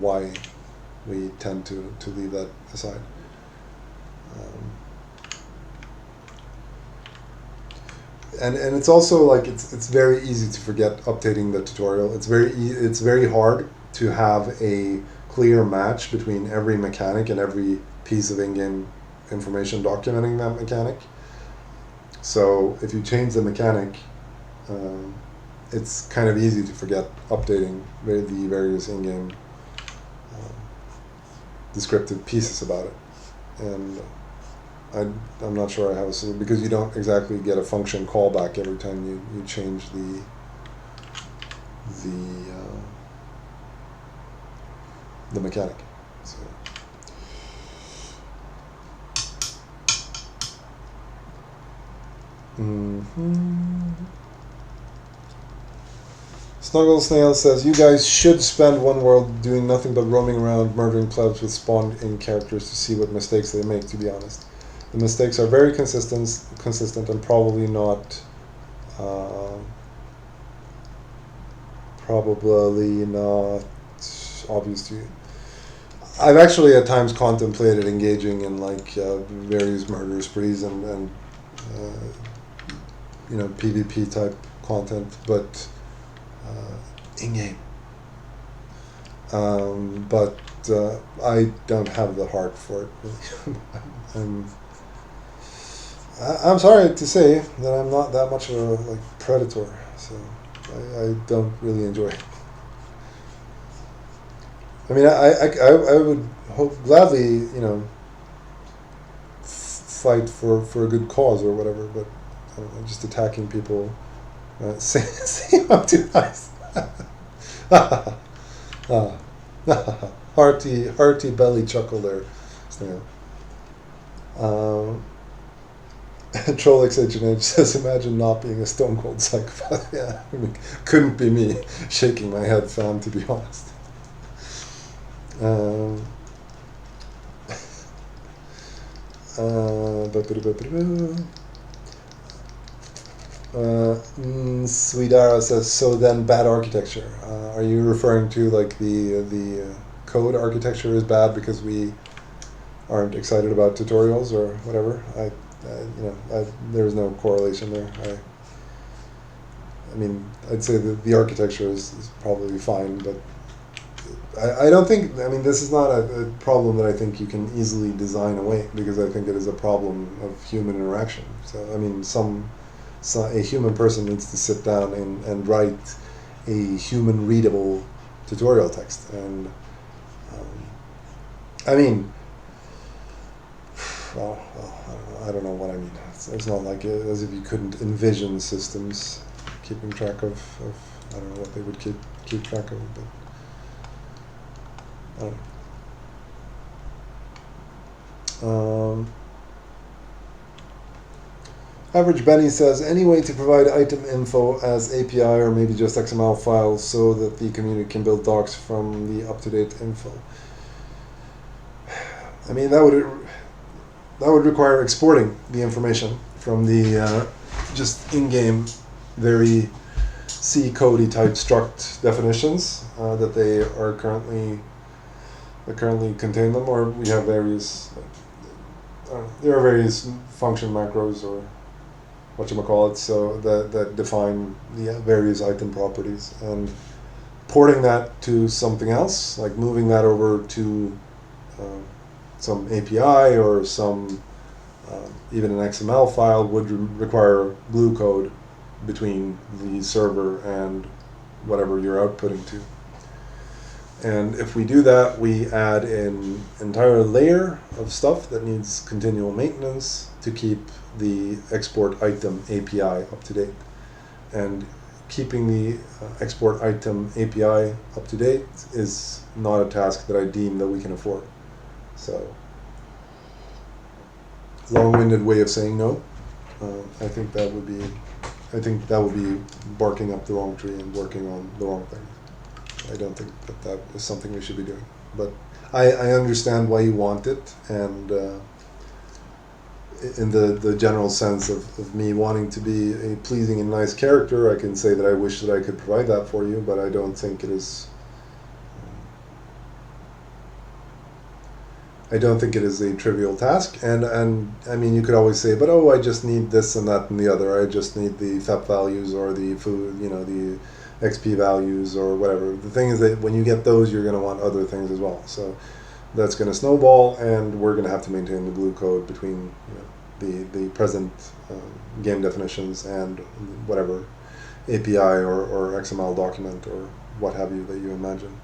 why we tend to leave that aside. And it's also like it's very easy to forget updating the tutorial. It's very hard to have a clear match between every mechanic and every piece of in-game information documenting that mechanic. So if you change the mechanic, it's kind of easy to forget updating the various in-game descriptive pieces about it. And I'm not sure I have a solution, because you don't exactly get a function callback every time you change the mechanic. So. Snuggle Snail says, you guys should spend one world doing nothing but roaming around murdering plebs with spawned-in characters to see what mistakes they make, to be honest. The mistakes are very consistent and probably not obvious to you. I've actually at times contemplated engaging in various murder sprees and PvP type content, but in game. But I don't have the heart for it. I'm sorry to say that I'm not that much of a predator, so I don't really enjoy it. I mean, I would gladly, fight for a good cause or whatever, but I don't know, just attacking people seem up too nice. hearty belly chuckle there. Troll says, imagine not being a stone cold psychopath. Yeah, I mean, couldn't be me, shaking my head, fam, to be honest. Sweetara says, so then bad architecture. Are you referring to like the code architecture is bad because we aren't excited about tutorials or whatever? There's no correlation there. I mean, I'd say that the architecture is probably fine, but I don't think, I mean, this is not a problem that I think you can easily design away, because I think it is a problem of human interaction. So, I mean, a human person needs to sit down and write a human readable tutorial text. And, I mean, well, I don't know what I mean. It's not like as if you couldn't envision systems keeping track of I don't know what they would keep track of, but I don't know. Average Benny says, any way to provide item info as API or maybe just XML files so that the community can build docs from the up-to-date info? I mean, that would require exporting the information from the just in-game, very C-codey type struct definitions that they are currently contain them, or we have various. There are various function macros or whatchamacallit, so that define the various item properties, and porting that to something else, like moving that over to some API or some even an XML file would require glue code between the server and whatever you're outputting to. And if we do that, we add an entire layer of stuff that needs continual maintenance to keep the export item API up to date. And keeping the export item API up to date is not a task that I deem that we can afford. So, long-winded way of saying no. I think that would be barking up the wrong tree and working on the wrong thing. I don't think that is something we should be doing. But I understand why you want it, and in the general sense of me wanting to be a pleasing and nice character, I can say that I wish that I could provide that for you, but I don't think it is. I don't think it is a trivial task, and I mean, you could always say, but I just need this and that and the other. I just need the FEP values or the food, the XP values or whatever. The thing is that when you get those, you're going to want other things as well. So that's going to snowball, and we're going to have to maintain the glue code between the present game definitions and whatever API or XML document or what have you that you imagine.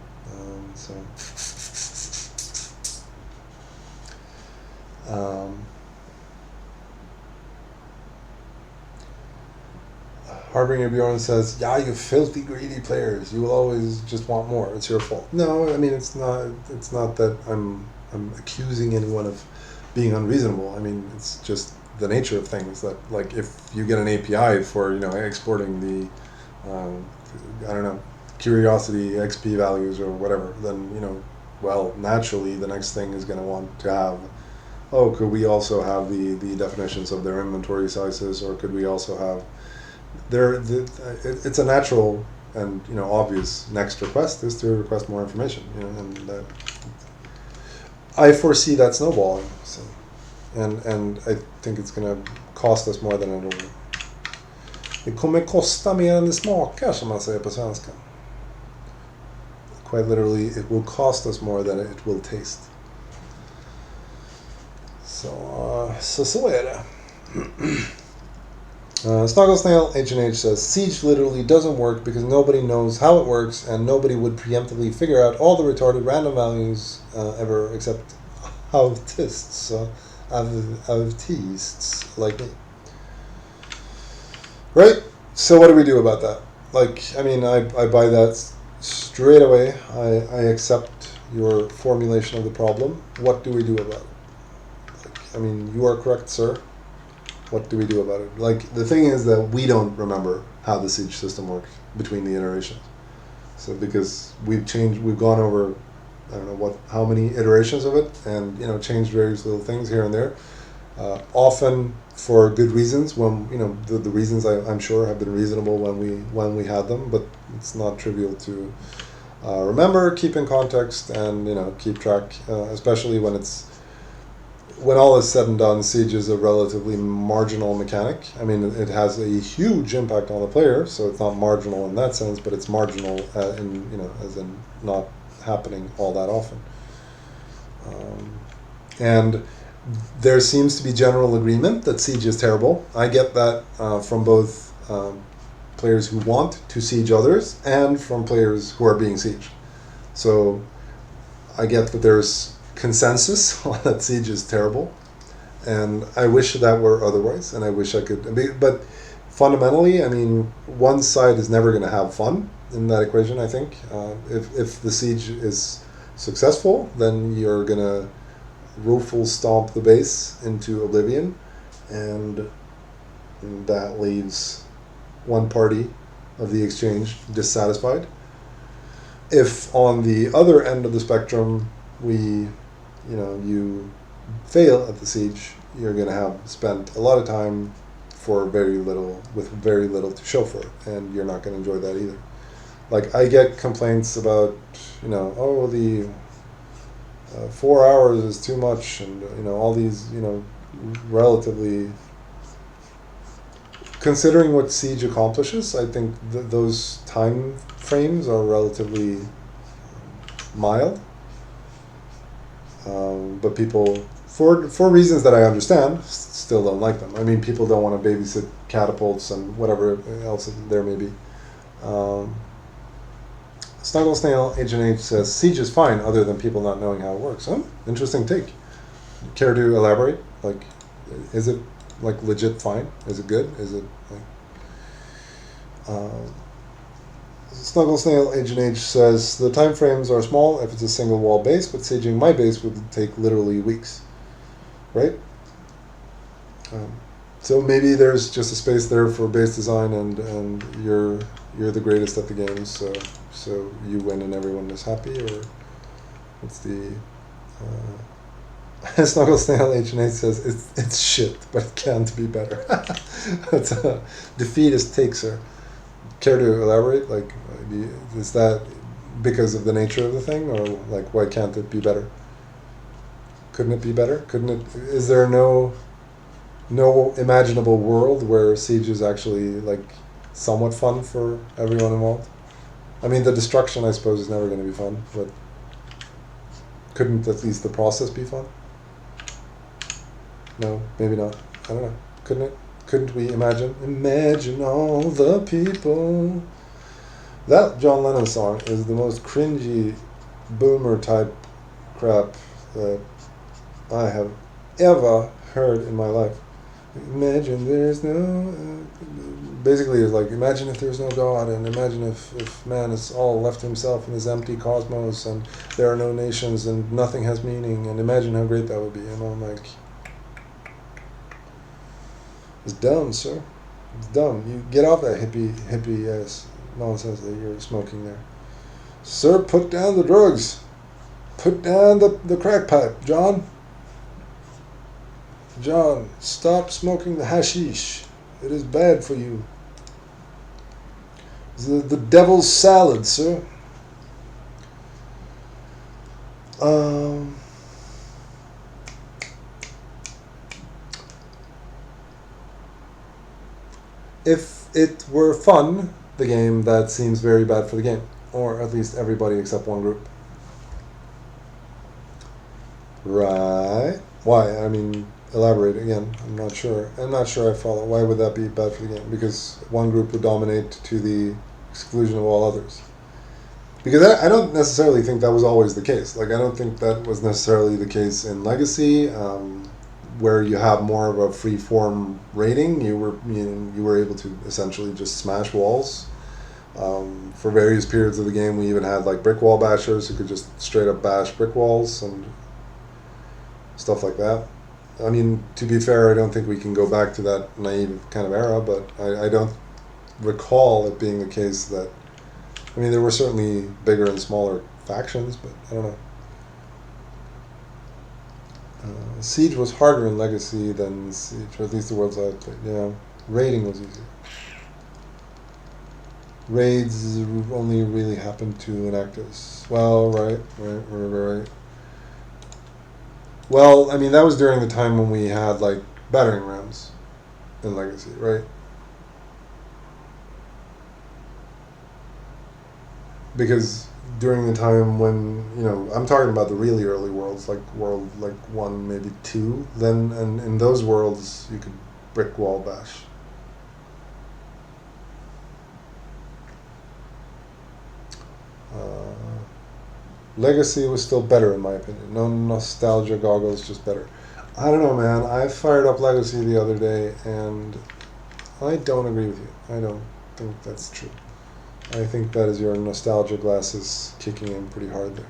Harbinger Bjorn says, yeah, you filthy greedy players, you will always just want more, it's your fault. No, I mean, it's not that I'm accusing anyone of being unreasonable. I mean, it's just the nature of things that, like, if you get an API for exporting the I don't know, curiosity XP values or whatever, then well, naturally the next thing is going to want to have, could we also have the definitions of their inventory sizes, or could we also have it's a natural and obvious next request is to request more information, and I foresee that snowballing. So, and I think it's going to cost us more than it'll Det kommer kosta mer än det smakar, som man säger på svenska. Quite literally, it will cost us more than it will taste. Så är det. Snuggle Snail H&H says, Siege literally doesn't work because nobody knows how it works and nobody would preemptively figure out all the retarded random values ever except autists like me. Right? So what do we do about that? Like, I mean, I buy that straight away. I accept your formulation of the problem. What do we do about it? Like, I mean, you are correct, sir. What do we do about it? Like, the thing is that we don't remember how the siege system works between the iterations. So because we've gone over, I don't know how many iterations of it, and changed various little things here and there. Often for good reasons. When the reasons I'm sure have been reasonable when we had them, but it's not trivial to remember, keep in context, and keep track, especially when all is said and done. Siege is a relatively marginal mechanic. I mean, it has a huge impact on the player, so it's not marginal in that sense, but it's marginal as in not happening all that often. And there seems to be general agreement that siege is terrible. I get that from both players who want to siege others and from players who are being sieged. So I get that there's consensus on that siege is terrible, and I wish that were otherwise, and I wish I could. But fundamentally, I mean, one side is never going to have fun in that equation. I think if the siege is successful, then you're going to rueful stomp the base into oblivion, and that leaves one party of the exchange dissatisfied. If on the other end of the spectrum you fail at the siege, you're going to have spent a lot of time with very little to show for it, and you're not going to enjoy that either. Like, I get complaints about the 4 hours is too much, and all these relatively, considering what siege accomplishes, I think those time frames are relatively mild. But people, for reasons that I understand, still don't like them. I mean, people don't want to babysit catapults and whatever else there may be. Snuggle Snail H&H says, Siege is fine other than people not knowing how it works. Interesting take. Care to elaborate? Like, is it like legit fine? Is it good? Is it like... Snuggle Snail H&H says, the time frames are small if it's a single wall base, but sieging my base would take literally weeks. Right? So maybe there's just a space there for base design, and you're the greatest at the game, so you win and everyone is happy, or what's the Snuggle Snail H&H says it's shit, but it can't be better. That's a defeatist take, sir. Care to elaborate? Like, is that because of the nature of the thing, or like, why can't it be better? Couldn't it be better? Couldn't it? Is there no imaginable world where siege is actually like somewhat fun for everyone involved? I mean, the destruction, I suppose, is never going to be fun, but couldn't at least the process be fun? No, maybe not. I don't know. Couldn't it? Couldn't we imagine? Imagine all the people. That John Lennon song is the most cringy boomer type crap that I have ever heard in my life. Imagine there's no... basically it's like, imagine if there's no God, and imagine if man is all left himself in this empty cosmos, and there are no nations, and nothing has meaning, and imagine how great that would be. And I'm like... It's dumb, sir. It's dumb. You get off that hippie ass nonsense that you're smoking there. Sir, put down the drugs. Put down the crack pipe, John. John, stop smoking the hashish. It is bad for you. It's the devil's salad, sir. If it were fun, the game, that seems very bad for the game. Or at least everybody except one group. Right. Why? I mean, elaborate again. I'm not sure. I'm not sure I follow. Why would that be bad for the game? Because one group would dominate to the exclusion of all others. Because I don't necessarily think that was always the case. Like, I don't think that was necessarily the case in Legacy, where you have more of a free form rating. You were able to essentially just smash walls. For various periods of the game, we even had like brick wall bashers who could just straight up bash brick walls and stuff like that. I mean, to be fair, I don't think we can go back to that naive kind of era, but I don't recall it being the case that. I mean, there were certainly bigger and smaller factions, but I don't know. Siege was harder in Legacy than Siege, or at least the worlds I played. Yeah, raiding was easier. Raids only really happened to inactives. Well, right. Well, I mean, that was during the time when we had, like, battering rams in Legacy, right? Because during the time when, I'm talking about the really early worlds, like world, like 1, maybe 2, then, and in those worlds, you could brick wall bash. Legacy was still better in my opinion. No nostalgia goggles, just better. I don't know, man. I fired up Legacy the other day, and I don't agree with you. I don't think that's true. I think that is your nostalgia glasses kicking in pretty hard there.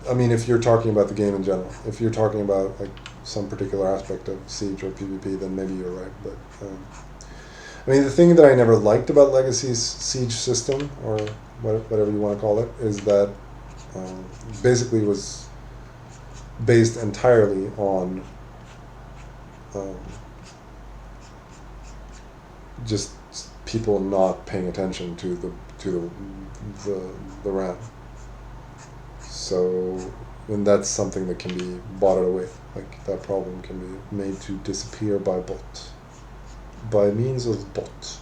I mean, if you're talking about the game in general. If you're talking about like some particular aspect of Siege or PvP, then maybe you're right. But I mean, the thing that I never liked about Legacy's Siege system, or whatever you want to call it, is that basically was based entirely on just people not paying attention to the RAM. So, and that's something that can be botted away. Like, that problem can be made to disappear by bot, by means of bot.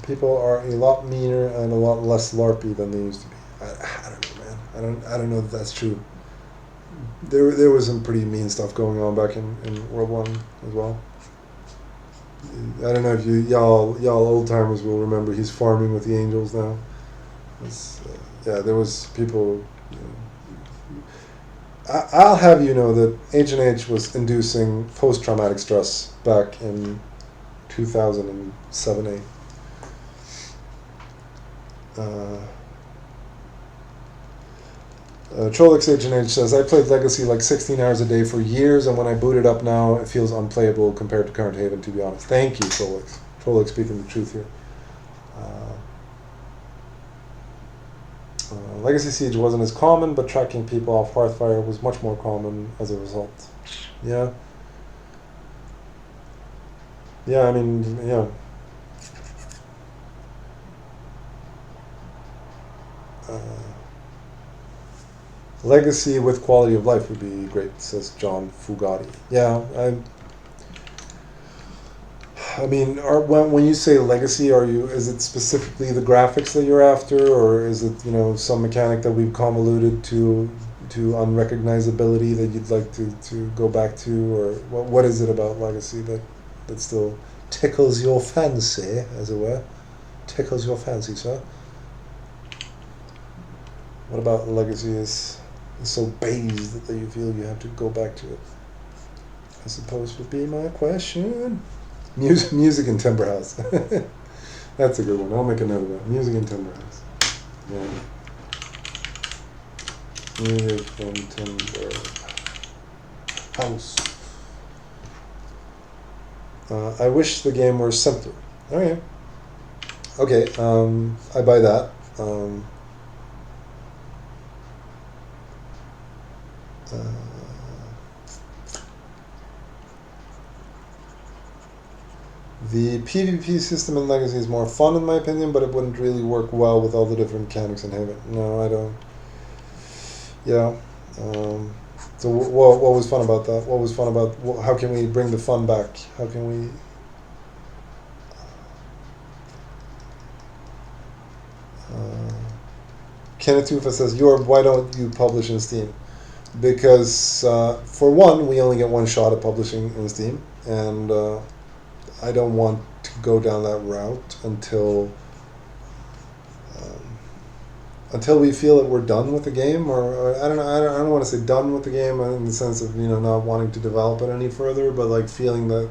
People are a lot meaner and a lot less LARPy than they used to be. I don't know, man. I don't know if that's true. There was some pretty mean stuff going on back in World 1 as well. I don't know if y'all old timers will remember. He's farming with the angels now. Yeah, there was people. I'll have you know that H&H was inducing post-traumatic stress back in 2007-8. Trolix H&H says, I played Legacy like 16 hours a day for years, and when I boot it up now, it feels unplayable compared to Current Haven, to be honest. Thank you, Trolix. Trolix speaking the truth here. Legacy Siege wasn't as common, but tracking people off Hearthfire was much more common as a result. Yeah. Yeah, I mean, yeah. Legacy with quality of life would be great, says John Fugati. Yeah, I mean, when you say legacy, is it specifically the graphics that you're after, or is it some mechanic that we've convoluted to unrecognizability that you'd like to go back to, or what is it about Legacy that still tickles your fancy, as it were? Tickles your fancy, sir. What about Legacy is so beige that you feel you have to go back to it? I suppose would be my question. Music in Timber House. That's a good one. I'll make a note of that. Music in Timber House. Yeah. Music in Timber House. I wish the game were simpler. Okay. Okay. I buy that. The PvP system in Legacy is more fun in my opinion, but it wouldn't really work well with all the different mechanics in Haven. No, I don't. Yeah. So what was fun about that? What was fun about how can we bring the fun back? How can we? Uh, Kenneth Tufa says, Jorb, why don't you publish in Steam? Because for one, we only get one shot at publishing in Steam, and I don't want to go down that route um, until we feel that we're done with the game, or I don't know. I don't want to say done with the game in the sense of not wanting to develop it any further, but like feeling that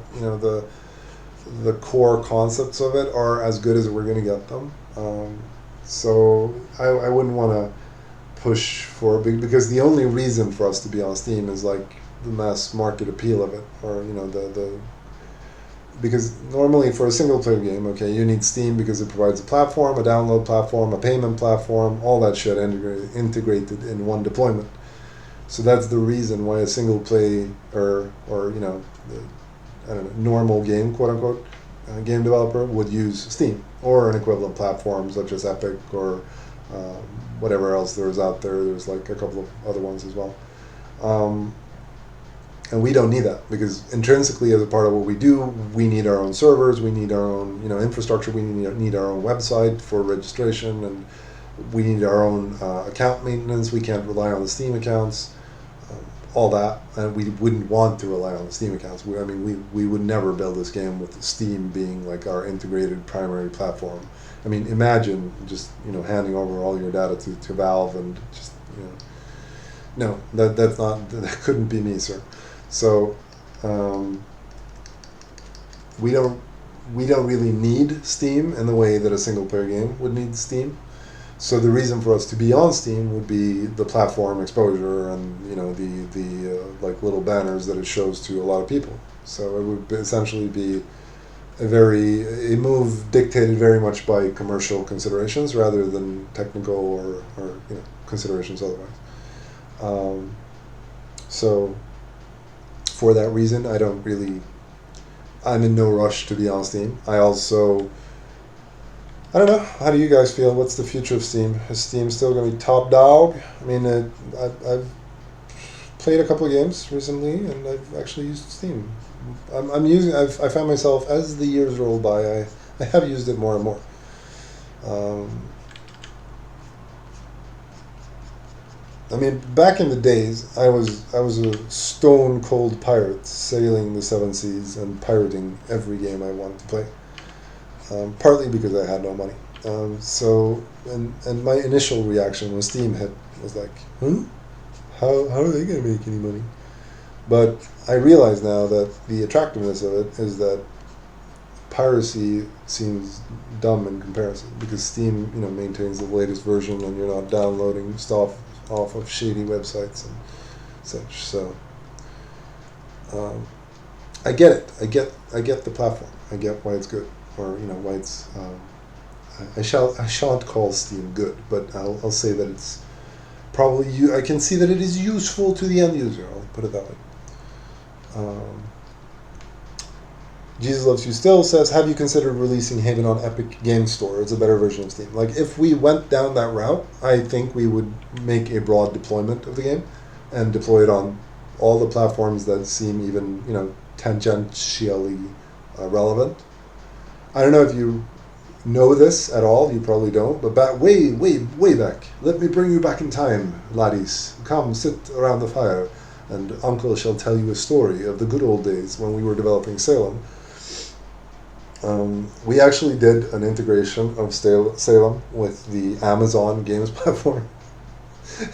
the core concepts of it are as good as we're going to get them. So I wouldn't want to push for it because the only reason for us to be on Steam is like the mass market appeal of it, or the because normally for a single player game, okay, you need Steam because it provides a platform, a download platform, a payment platform, all that shit integrated in one deployment. So that's the reason why a single play or the, I don't know, normal game, quote unquote, game developer would use Steam or an equivalent platform such as Epic or um, whatever else there is out there. There's like a couple of other ones as well. And we don't need that because intrinsically, as a part of what we do, we need our own servers, we need our own infrastructure, we need our own website for registration, and we need our own account maintenance. We can't rely on the Steam accounts, all that, and we wouldn't want to rely on the Steam accounts. We would never build this game with Steam being like our integrated primary platform. I mean, imagine just handing over all your data to Valve and just no, that's not that couldn't be me, sir. So we don't really need Steam in the way that a single player game would need Steam. So the reason for us to be on Steam would be the platform exposure and the like little banners that it shows to a lot of people. So it would essentially be a move dictated very much by commercial considerations rather than technical or considerations otherwise. So for that reason, I'm in no rush to be on Steam. I don't know. How do you guys feel? What's the future of Steam? Is Steam still going to be top dog? I mean, I've played a couple of games recently, and I've actually used Steam. I found myself as the years roll by, I have used it more and more. I mean, back in the days, I was a stone cold pirate sailing the seven seas and pirating every game I wanted to play. Partly because I had no money. And my initial reaction when Steam hit was like, How are they going to make any money? But I realize now that the attractiveness of it is that piracy seems dumb in comparison because Steam, maintains the latest version and you're not downloading stuff off of shady websites and such. So I get it. I get the platform. I get why it's good, or why it's. I shan't call Steam good, but I'll say that it's probably I can see that it is useful to the end user. I'll put it that way. Jesus Loves You Still says, have you considered releasing Haven on Epic Game Store? It's a better version of Steam. Like, if we went down that route, I think we would make a broad deployment of the game and deploy it on all the platforms that seem even, tangentially relevant. I don't know if you know this at all. You probably don't. But way back. Let me bring you back in time, laddies. Come, sit around the fire, and Uncle shall tell you a story of the good old days when we were developing Salem. We actually did an integration of Salem with the Amazon games platform,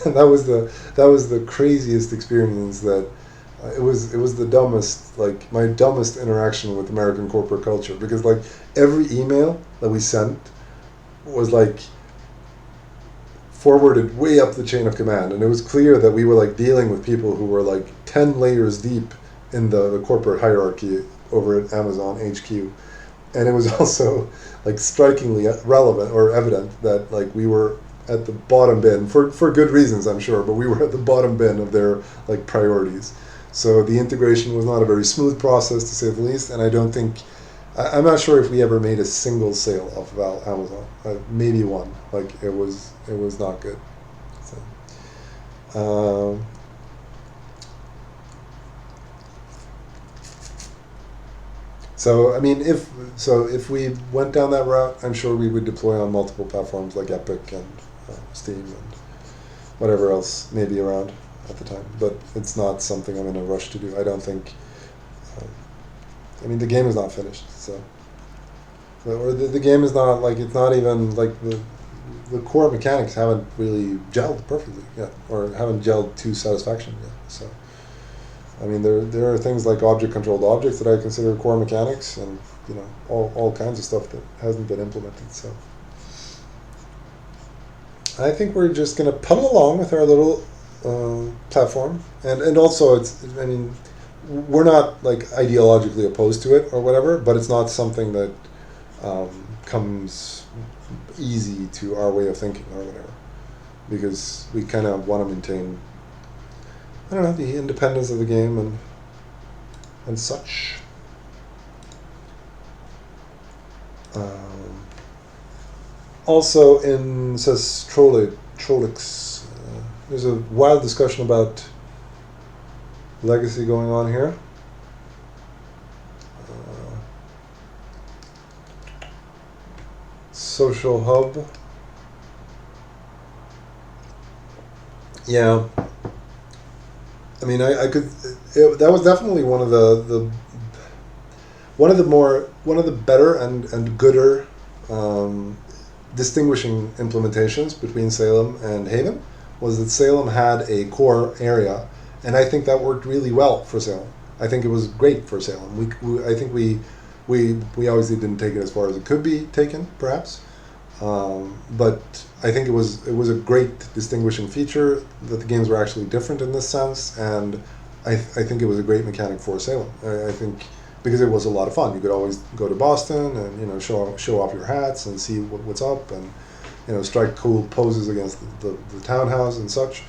and that was the craziest experience. That it was the dumbest, like my dumbest interaction with American corporate culture, because like every email that we sent was like forwarded way up the chain of command, and it was clear that we were like dealing with people who were like 10 layers deep in the corporate hierarchy over at Amazon HQ. And it was also like strikingly relevant or evident that like we were at the bottom bin for good reasons, I'm sure, but we were at the bottom bin of their like priorities. So the integration was not a very smooth process, to say the least, and I don't think I'm not sure if we ever made a single sale off of Amazon. Maybe one. Like it was not good. So, So I mean, if we went down that route, I'm sure we would deploy on multiple platforms like Epic and Steam and whatever else may be around at the time. But it's not something I'm in a rush to do. I don't think. I mean, the game is not finished, so or the game is not like it's not even like the core mechanics haven't really gelled perfectly yet, or haven't gelled to satisfaction yet. So. I mean, there are things like object-controlled objects that I consider core mechanics, and all kinds of stuff that hasn't been implemented. So I think we're just going to puddle along with our little platform, and also I mean, we're not like ideologically opposed to it or whatever, but it's not something that comes easy to our way of thinking or whatever, because we kind of want to maintain, I don't know, the independence of the game and such. Also, says Trolix, there's a wild discussion about legacy going on here. Social hub. Yeah. I mean, I could. That was definitely one of the better and gooder distinguishing implementations between Salem and Haven was that Salem had a core area, and I think that worked really well for Salem. I think it was great for Salem. I think we obviously didn't take it as far as it could be taken, perhaps. But I think it was a great distinguishing feature that the games were actually different in this sense, and I think it was a great mechanic for Salem. I think because it was a lot of fun. You could always go to Boston and show off your hats and see what's up, and strike cool poses against the townhouse and such.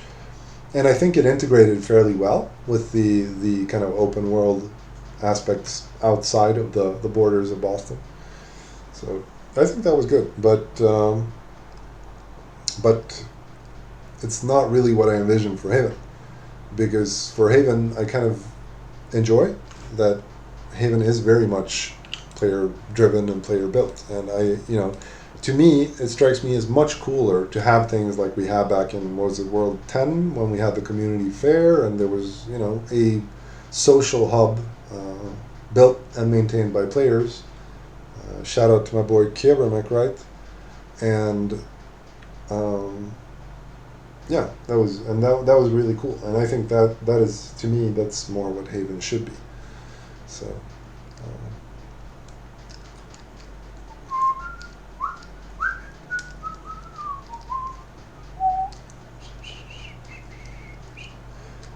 And I think it integrated fairly well with the kind of open world aspects outside of the borders of Boston. So I think that was good, but it's not really what I envisioned for Haven, because for Haven I kind of enjoy that Haven is very much player driven and player built, and to me it strikes me as much cooler to have things like we had back in World 10 when we had the community fair and there was a social hub built and maintained by players. Shout out to my boy Kiebermek, right? And that was really cool, and I think that is, to me, that's more what Haven should be. So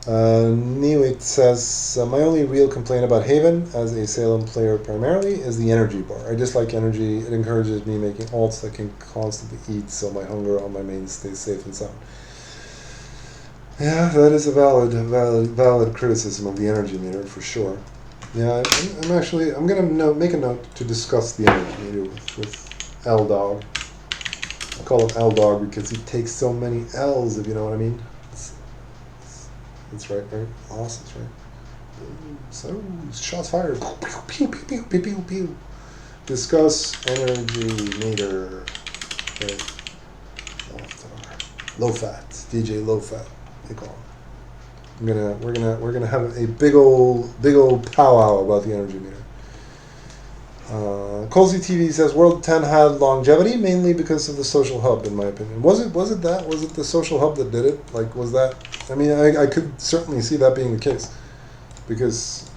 Newit says, my only real complaint about Haven, as a Salem player primarily, is the energy bar. I dislike energy. It encourages me making alts that can constantly eat, so my hunger on my main stays safe and sound. Yeah, that is a valid criticism of the energy meter, for sure. Yeah, I'm gonna make a note to discuss the energy meter with L-Dog. I call him L-Dog because he takes so many L's, if you know what I mean. That's right? Awesome, that's right. So, shots fired. Pew, pew, pew, pew, pew, pew. Discuss energy meter. Okay. Low fat. DJ Low Fat. They call him. We're gonna have a big old powwow about the energy meter. Colsey TV says World 10 had longevity mainly because of the social hub, in my opinion. Was it the social hub that did it? Like, was that? I mean, I could certainly see that being the case, because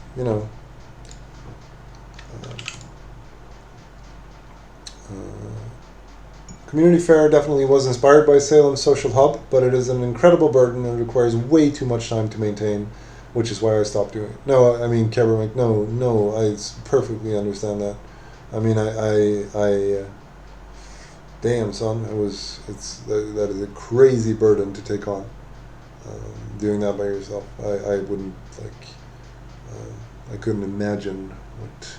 Community Fair definitely was inspired by Salem's social hub, but it is an incredible burden and requires way too much time to maintain, which is why I stopped doing it. No, I mean, Kebermink, no, I perfectly understand that. I mean, I damn, son, that is a crazy burden to take on. Doing that by yourself, I wouldn't I couldn't imagine what.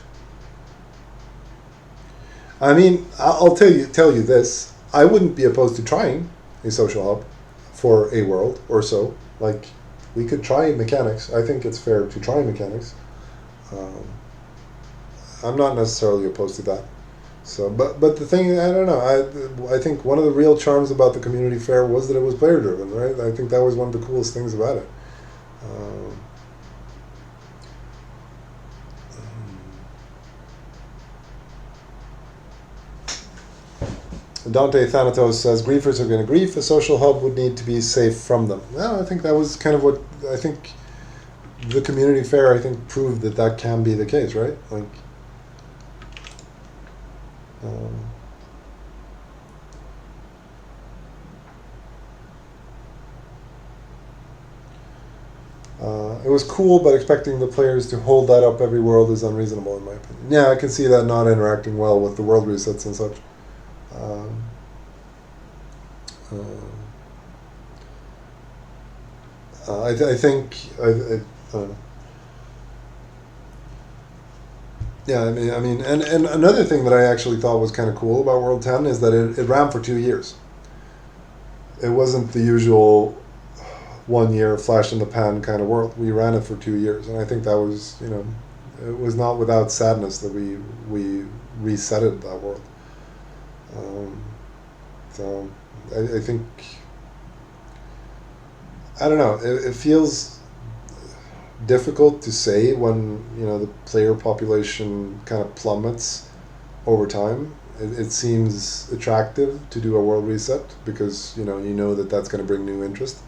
I mean, I'll tell you this: I wouldn't be opposed to trying a social hub for a world or so. Like, we could try mechanics. I think it's fair to try mechanics. I'm not necessarily opposed to that. So, but the thing, I don't know. I think one of the real charms about the community fair was that it was player driven, right? I think that was one of the coolest things about it. Um, Dante Thanatos says griefers are going to grief. A social hub would need to be safe from them. Well, I think that was kind of what I think. The community fair, I think, proved that that can be the case, right? Like, um, it was cool, but expecting the players to hold that up every world is unreasonable, in my opinion. Yeah, I can see that not interacting well with the world resets and such. Um, I think yeah, and another thing that I actually thought was kind of cool about World 10 is that it ran for 2 years. It wasn't the usual 1 year flash in the pan kind of world. We ran it for 2 years, and I think that was, it was not without sadness that we resetted that world. So I think, I don't know. It feels difficult to say when the player population kind of plummets over time. It seems attractive to do a world reset because you know that that's going to bring new interest.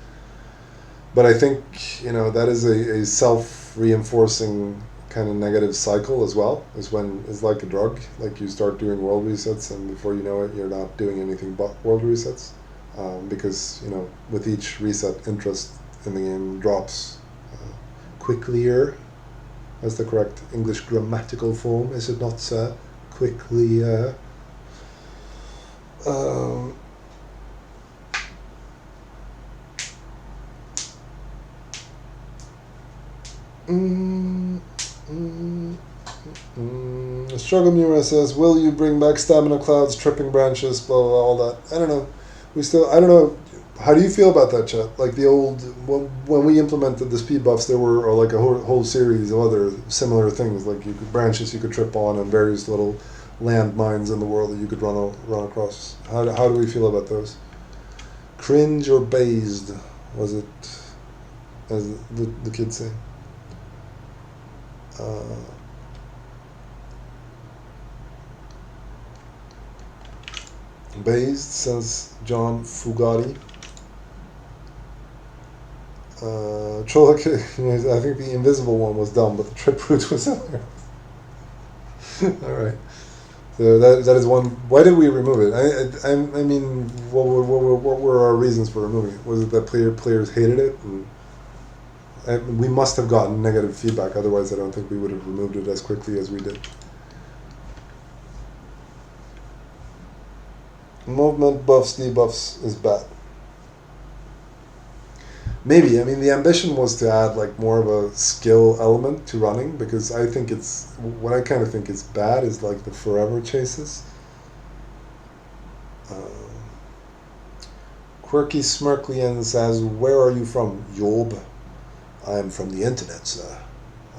But I think that is a self-reinforcing kind of negative cycle as well. Is when it's like a drug. Like you start doing world resets, and before you know it, you're not doing anything but world resets, because with each reset, interest in the game drops quicklier. That's the correct English grammatical form, is it not, sir? Quicklier. Struggle Mura says, "Will you bring back stamina clouds, tripping branches, blah blah, all that?" I don't know. I don't know. How do you feel about that, chat? Like the old when we implemented the speed buffs, there were like a whole series of other similar things, like branches you could trip on and various little landmines in the world that you could run across. How do we feel about those? Cringe or based? Was it, as the kids say? Based, says John Fugati. Trolloc, I think the invisible one was dumb, but the trip route was hilarious. Alright. So that is one. Why did we remove it? I mean, what were our reasons for removing it? Was it that players hated it? We must have gotten negative feedback, otherwise I don't think we would have removed it as quickly as we did. Movement buffs, debuffs is bad. Maybe. I mean, the ambition was to add like more of a skill element to running, because I think what I kind of think is bad is like the forever chases. Quirky Smirklian says, "Where are you from, Jorb?" "I am from the internet, sir.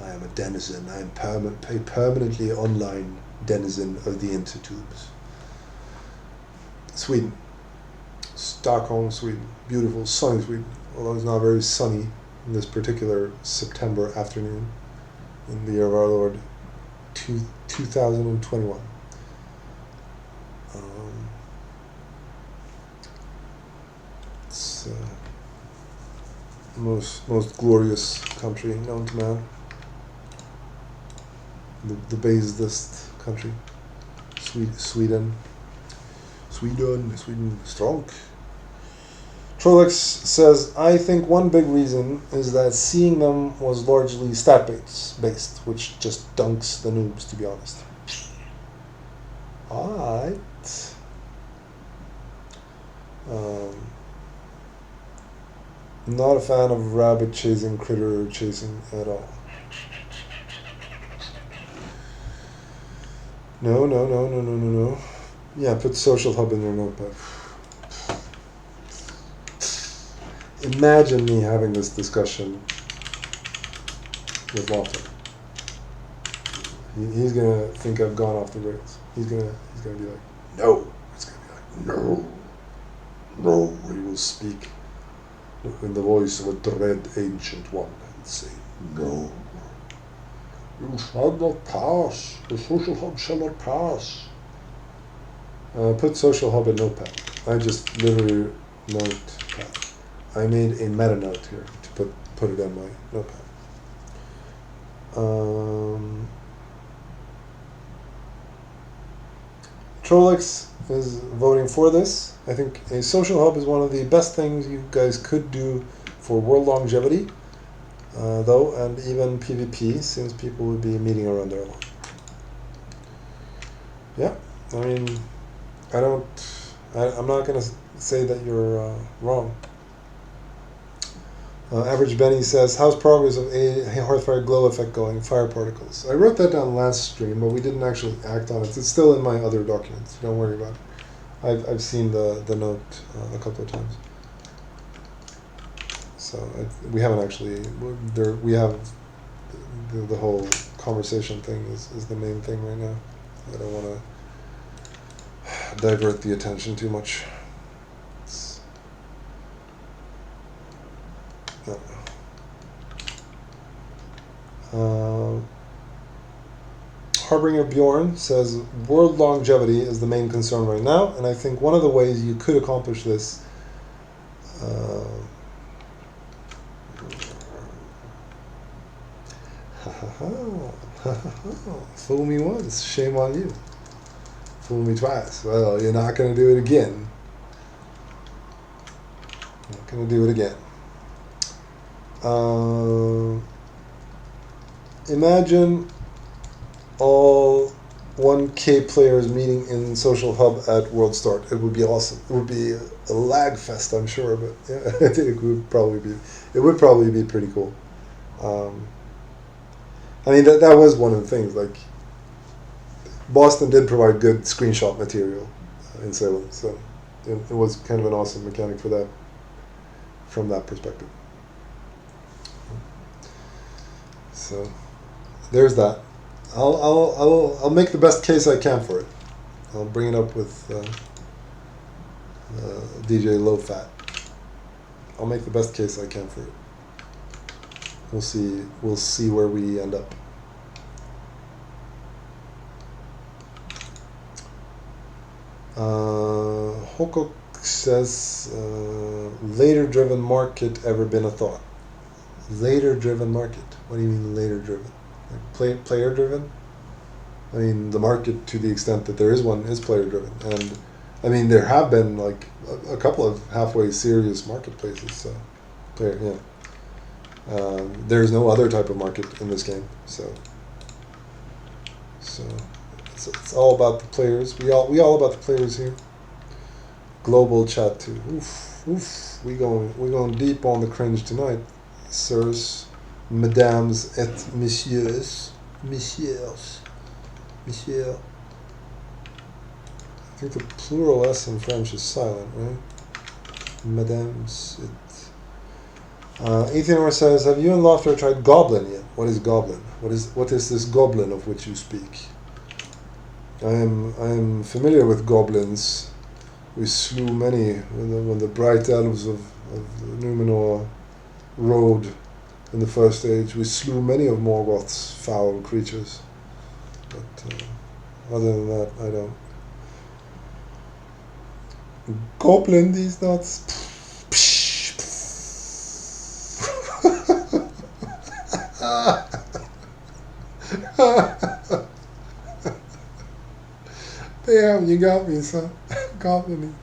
I am a denizen. I am a permanently online denizen of the intertubes." Sweden. Stockholm, Sweden. Beautiful, sunny Sweden. Although it's not very sunny in this particular September afternoon in the year of our Lord 2021. It's most glorious country known to man. The basedest country. Sweden strong. Trolloc says, "I think one big reason is that seeing them was largely stat-based, which just dunks the noobs, to be honest." Alright. Not a fan of rabbit chasing, critter chasing at all. No. Yeah, put social hub in your notepad. Imagine me having this discussion with Walter. He's gonna think I've gone off the rails. He's gonna be like, no. It's gonna be like, no, no. He will speak in the voice of a dread ancient one and say, no. You shall not pass. The social hub shall not pass. Put social hub in notepad. I just literally notepad. I made a meta note here to put it on my notepad. Trollex is voting for this. I think a social hub is one of the best things you guys could do for world longevity, though, and even PvP, since people would be meeting around there a lot. Yeah, I mean, I'm not going to say that you're wrong. Average Benny says, how's progress of a Hearthfire glow effect going? Fire particles. I wrote that down last stream, but we didn't actually act on it. It's still in my other documents. Don't worry about it. I've seen the note a couple of times. So we haven't actually. We have the whole conversation thing is the main thing right now. I don't want to divert the attention too much. Harbinger Bjorn says world longevity is the main concern right now, and I think one of the ways you could accomplish this fool me once, shame on you. Fool me twice. Well, you're not going to do it again. Not going to do it again. Imagine all 1K players meeting in Social Hub at World Start. It would be awesome. It would be a lag fest, I'm sure, but yeah, I think it would probably be pretty cool. I mean, that was one of the things. Like, Boston did provide good screenshot material in Salem, so it was kind of an awesome mechanic for that, from that perspective. So there's that. I'll make the best case I can for it. I'll bring it up with DJ Low Fat. I'll make the best case I can for it. We'll see where we end up. Hokok says, later driven market ever been a thought? Later driven market? What do you mean later driven? Like player driven? I mean, the market, to the extent that there is one, is player driven. And I mean, there have been like a couple of halfway serious marketplaces. So, there's no other type of market in this game. So it's all about the players. We all about the players here. Global chat too. Oof. We going deep on the cringe tonight, sirs, mesdames et messieurs. Monsieur. I think the plural S in French is silent, right? Mesdames et. Ethanor says, have you and Lofter tried Goblin yet? What is Goblin? What is this Goblin of which you speak? I am familiar with goblins. We slew many when the bright elves of Numenor rode in the first age. We slew many of Morgoth's foul creatures. But other than that, I don't. Goblin, these nuts. Damn, you got me, son. Goblin.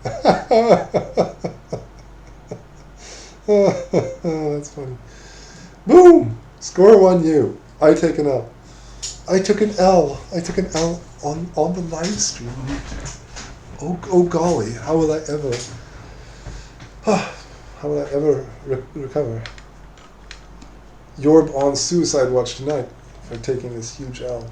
That's funny. Boom! Score 1-U. I take an L. I took an L on the live stream. Oh golly, how will I ever recover? Jorb on suicide watch tonight for taking this huge L.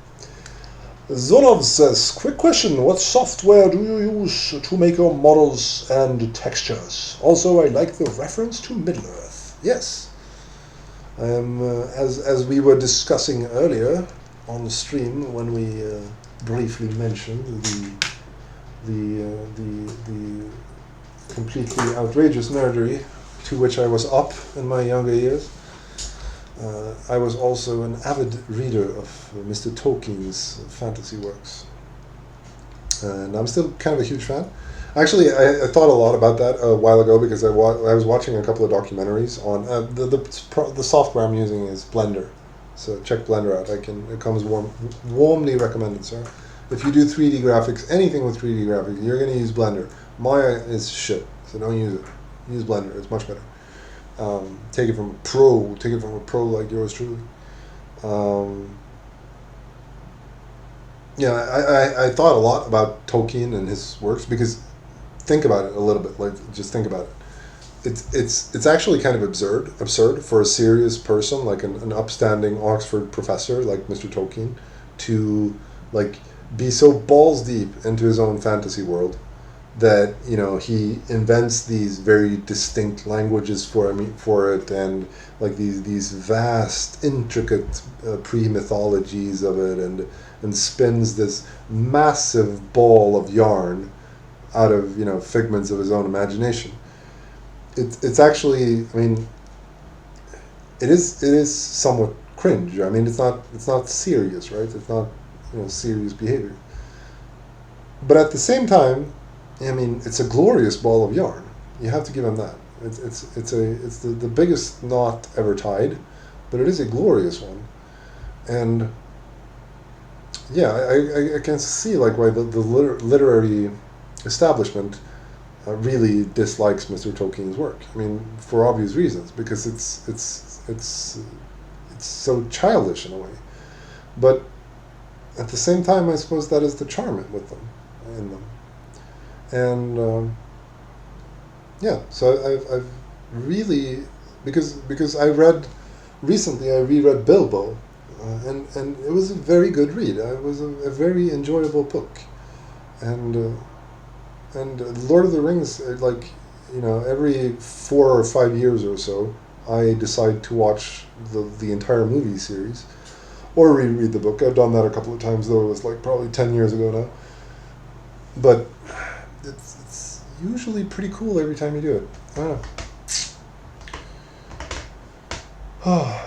Zonov says, quick question, what software do you use to make your models and textures? Also, I like the reference to Middle-earth. Yes. As we were discussing earlier, on the stream when we briefly mentioned the completely outrageous nerdery to which I was up in my younger years. I was also an avid reader of Mr. Tolkien's fantasy works, and I'm still kind of a huge fan. Actually, I thought a lot about that a while ago because I was watching a couple of documentaries on the software I'm using is Blender, so check Blender out. It comes warmly recommended, sir. If you do 3D graphics, anything with 3D graphics, you're going to use Blender. Maya is shit, so don't use it. Use Blender; it's much better. Take it from a pro. Take it from a pro like yours truly. I thought a lot about Tolkien and his works because think about it a little bit. Like just think about it. It's actually kind of absurd for a serious person like an upstanding Oxford professor like Mr. Tolkien to like be so balls deep into his own fantasy world that he invents these very distinct languages for it and like these vast intricate pre-mythologies of it and spins this massive ball of yarn out of figments of his own imagination. It's actually, I mean, it is somewhat cringe. I mean, it's not serious, right? It's not serious behavior. But at the same time, I mean, it's a glorious ball of yarn. You have to give him that. It's the biggest knot ever tied, but it is a glorious one. And yeah, I can see like why the literary establishment really dislikes Mr. Tolkien's work. I mean, for obvious reasons, because it's so childish in a way. But at the same time, I suppose that is the charm with them, in them. And so I've really because I reread Bilbo, and it was a very good read. It was a very enjoyable book, and Lord of the Rings, like every 4 or 5 years or so, I decide to watch the entire movie series, or reread the book. I've done that a couple of times, though it was like probably 10 years ago now. But it's usually pretty cool every time you do it. I don't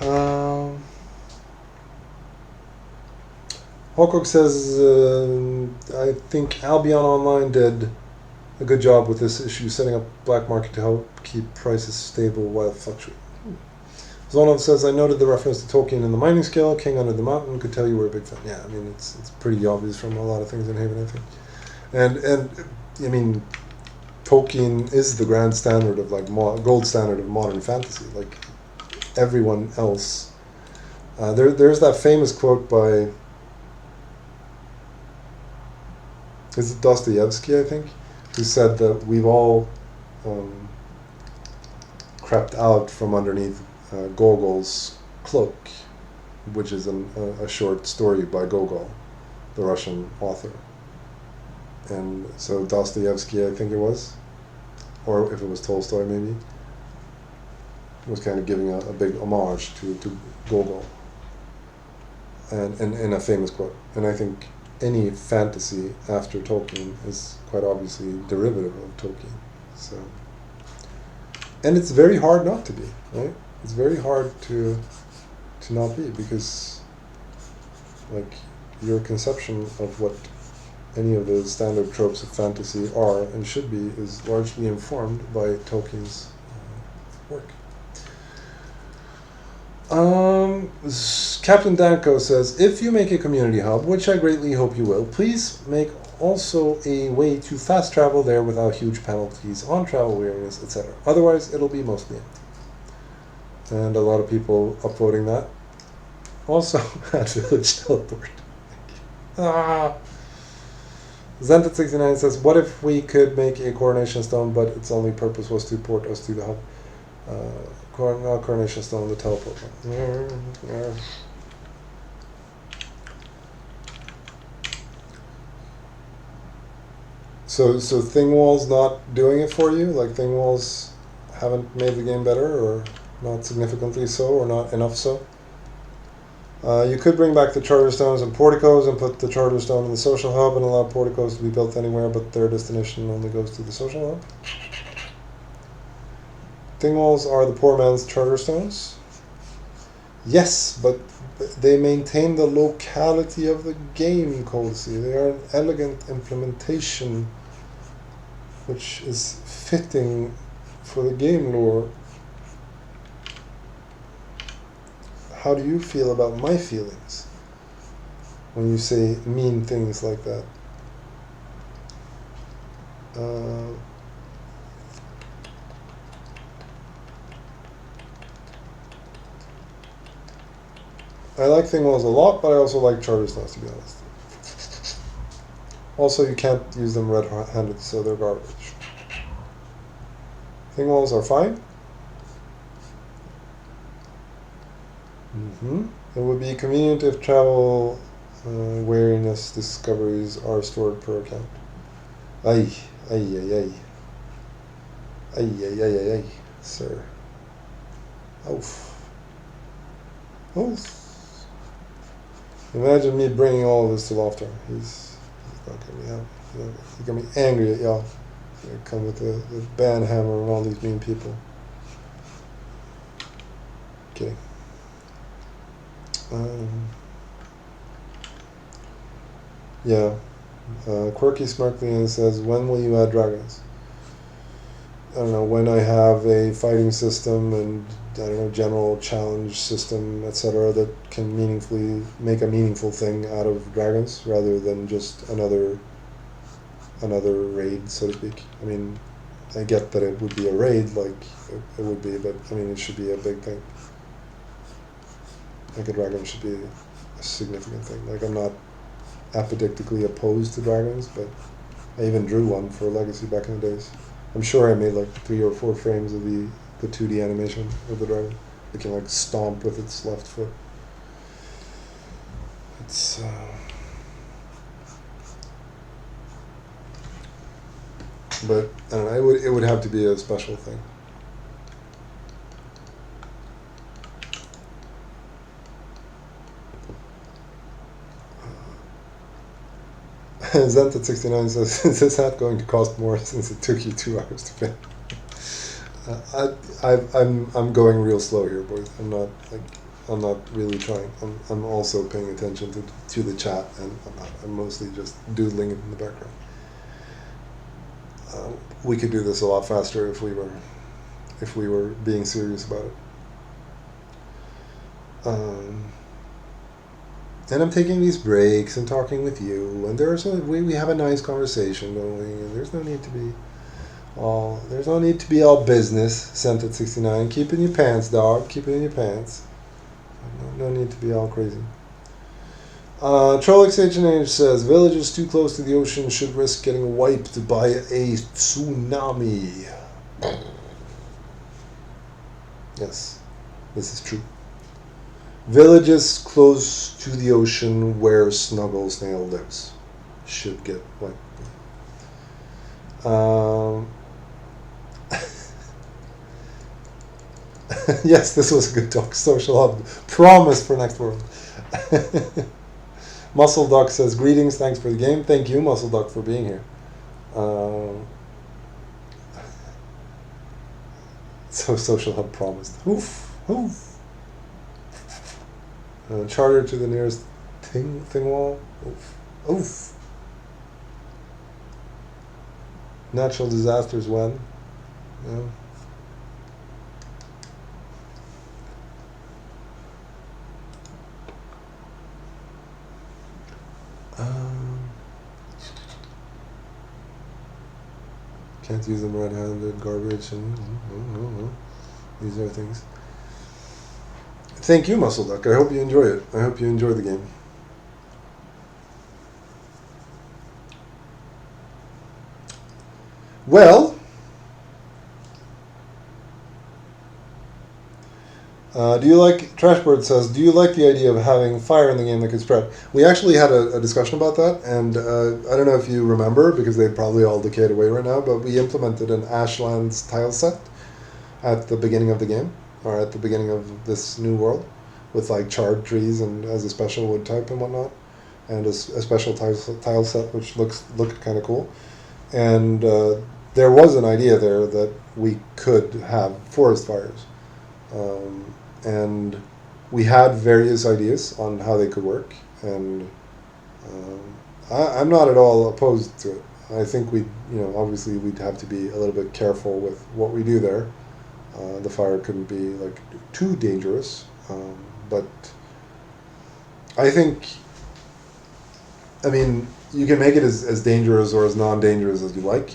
know. Hawkok says, I think Albion Online did a good job with this issue, setting up black market to help keep prices stable while fluctuating. Zonov says, I noted the reference to Tolkien in the mining scale, King Under the Mountain, could tell you were a big fan. Yeah, I mean, it's pretty obvious from a lot of things in Haven, I think. And I mean, Tolkien is the grand standard of like gold standard of modern fantasy. Like everyone else, there's that famous quote by, is it Dostoevsky, I think, who said that we've all crept out from underneath Gogol's cloak, which is a short story by Gogol, the Russian author. And so Dostoevsky, I think it was, or if it was Tolstoy maybe, was kind of giving a big homage to Gogol, and in a famous quote. And I think any fantasy after Tolkien is quite obviously derivative of Tolkien. So, and it's very hard not to be, right? It's very hard to not be, because like your conception of what any of the standard tropes of fantasy are and should be is largely informed by Tolkien's work. Captain Danko says, if you make a community hub, which I greatly hope you will, please make also a way to fast travel there without huge penalties on travel weariness, etc. Otherwise, it'll be mostly empty. And a lot of people upvoting that. Also, at Village Teleport. Zented69 says, what if we could make a coronation stone, but its only purpose was to port us to the hub? Coronation stone, the teleport one. So Thingwall's not doing it for you? Like Thingwalls haven't made the game better, or not significantly so, or not enough so? You could bring back the charter stones and porticos and put the charter stone in the social hub and allow porticos to be built anywhere, but their destination only goes to the social hub. Dingwalls are the poor man's charter stones. Yes, but they maintain the locality of the game, Colsey. They are an elegant implementation which is fitting for the game lore. How do you feel about my feelings when you say mean things like that? I like Thingwalls a lot, but I also like charter stones, to be honest. Also, you can't use them red-handed, so they're garbage. Thingwalls are fine. It would be convenient if travel wariness discoveries are stored per account. Ay, sir. Oof. Oof. Imagine me bringing all of this to Loftar. He's not gonna be happy. He's gonna be angry at y'all. He's gonna come with the band hammer and all these mean people. Kidding. Yeah. Quirky Smartly says, when will you add dragons? I don't know, when I have a fighting system and, I don't know, general challenge system, etc., that can meaningfully make a meaningful thing out of dragons rather than just another raid, so to speak. I mean, I get that it would be a raid, like it would be, but I mean, it should be a big thing. Like a dragon should be a significant thing. Like, I'm not apodictically opposed to dragons, but I even drew one for Legacy back in the days. I'm sure I made like 3 or 4 frames of the 2D animation of the dragon. It can like stomp with its left foot. It's but I don't know, it would have to be a special thing. Zented69 says, is this hat going to cost more since it took you 2 hours to paint? I'm going real slow here, boys. I'm not really trying. I'm also paying attention to the chat, and I'm mostly just doodling in the background. We could do this a lot faster if we were being serious about it. And I'm taking these breaks and talking with you, and we have a nice conversation, don't we? And there's no need to be all business. Sent at 69. Keep it in your pants, dog. Keep it in your pants. No need to be all crazy. Trolix H&H says, villages too close to the ocean should risk getting wiped by a tsunami. Yes, this is true. Villages close to the ocean where Snuggle Snail lives should get wiped. Yes, this was a good talk. Social hub. Promise for next world. Muscle Duck says, greetings, thanks for the game. Thank you, Muscle Duck, for being here. So Social Hub promised. Oof, oof. Charter to the nearest thing wall. Oof, oof. Natural disasters when? Yeah. Can't use them red-handed, garbage, and these are things. Thank you, Muscle Duck. I hope you enjoy it. I hope you enjoy the game. Well, Trashbird says, do you like the idea of having fire in the game that could spread? We actually had a discussion about that, and I don't know if you remember, because they probably all decayed away right now, but we implemented an Ashlands tile set at the beginning of the game, or at the beginning of this new world, with like charred trees and as a special wood type and whatnot, and a special tile set which looked kind of cool. And there was an idea there that we could have forest fires, and we had various ideas on how they could work, and I'm not at all opposed to it. I think obviously we'd have to be a little bit careful with what we do there. The fire couldn't be like too dangerous, but I think, I mean, you can make it as dangerous or as non-dangerous as you like,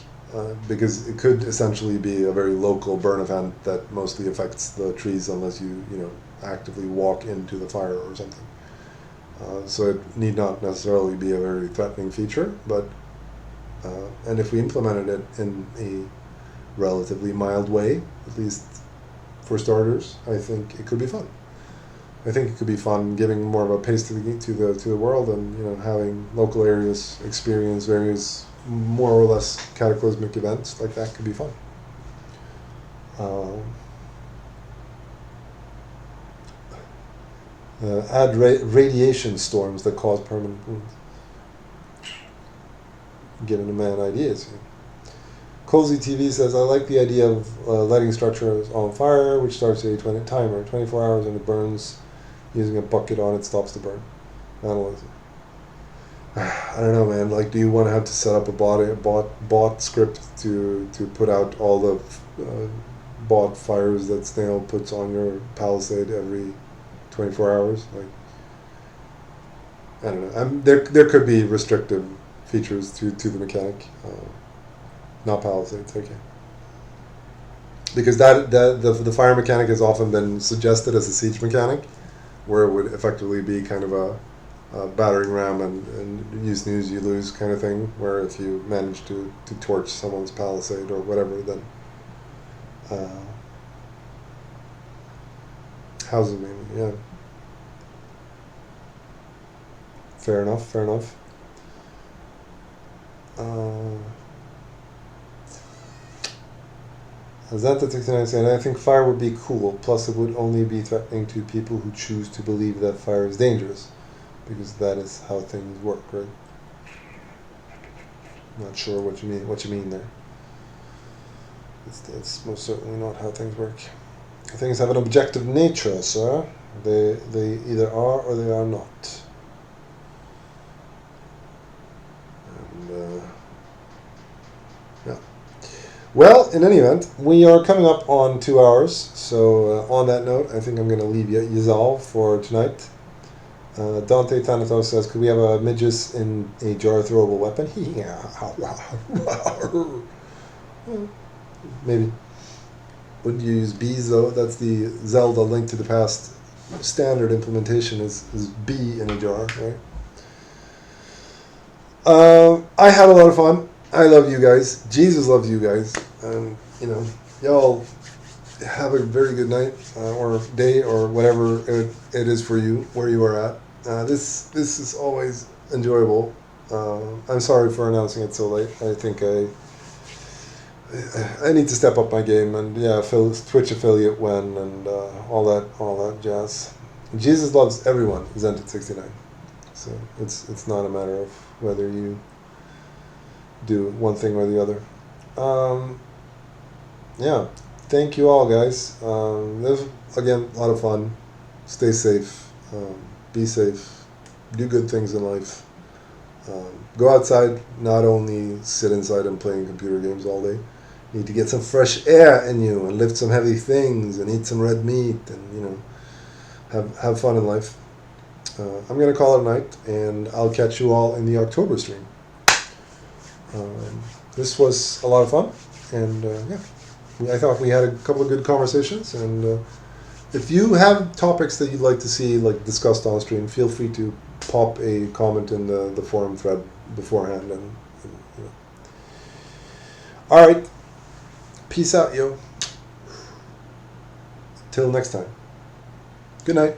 because it could essentially be a very local burn event that mostly affects the trees unless you actively walk into the fire or something. So it need not necessarily be a very threatening feature, but and if we implemented it in a relatively mild way, at least for starters, I think it could be fun. I think it could be fun giving more of a pace to the world, and having local areas experience various more or less cataclysmic events like that could be fun. Add radiation storms that cause permanent wounds. Giving a man ideas here. Cozy TV says, I like the idea of lighting structures on fire, which starts a timer, 24 hours, and it burns. Using a bucket on it stops the burn. Analyze it. I don't know, man. Like, do you want to have to set up a bot script to put out all the bot fires that Snail puts on your palisade every 24 hours? Like, I don't know. There could be restrictive features to the mechanic. Not palisades, okay. Because the fire mechanic has often been suggested as a siege mechanic, where it would effectively be kind of a battering ram and you snooze, you lose kind of thing, where if you manage to torch someone's palisade or whatever, then housing maybe, yeah. Fair enough. Azanta 69 said, I think fire would be cool, plus it would only be threatening to people who choose to believe that fire is dangerous, because that is how things work, right? Not sure what you mean there. It's most certainly not how things work. Things have an objective nature, sir. They either are or they are not. And, yeah. Well, in any event, we are coming up on 2 hours, so on that note, I think I'm going to leave Yazal for tonight. Dante Thanatos says, could we have a midges in a jar throwable weapon? Yeah. Maybe. Wouldn't you use bees, though? That's the Zelda Link to the Past standard implementation is bee in a jar, right? I had a lot of fun. I love you guys. Jesus loves you guys. And, y'all have a very good night or day or whatever it is for you, where you are at. This is always enjoyable. I'm sorry for announcing it so late. I think I need to step up my game, and Twitch affiliate when and all that jazz. Jesus loves everyone. Zented 69. So it's not a matter of whether you do one thing or the other. Thank you all, guys. It was, again, a lot of fun. Stay safe. Be safe. Do good things in life. Go outside. Not only sit inside and playing computer games all day. You need to get some fresh air in you and lift some heavy things and eat some red meat and have fun in life. I'm going to call it a night, and I'll catch you all in the October stream. This was a lot of fun, and I thought we had a couple of good conversations, and if you have topics that you'd like to see discussed on stream, feel free to pop a comment in the forum thread beforehand. And all right, peace out, yo. Till next time. Good night.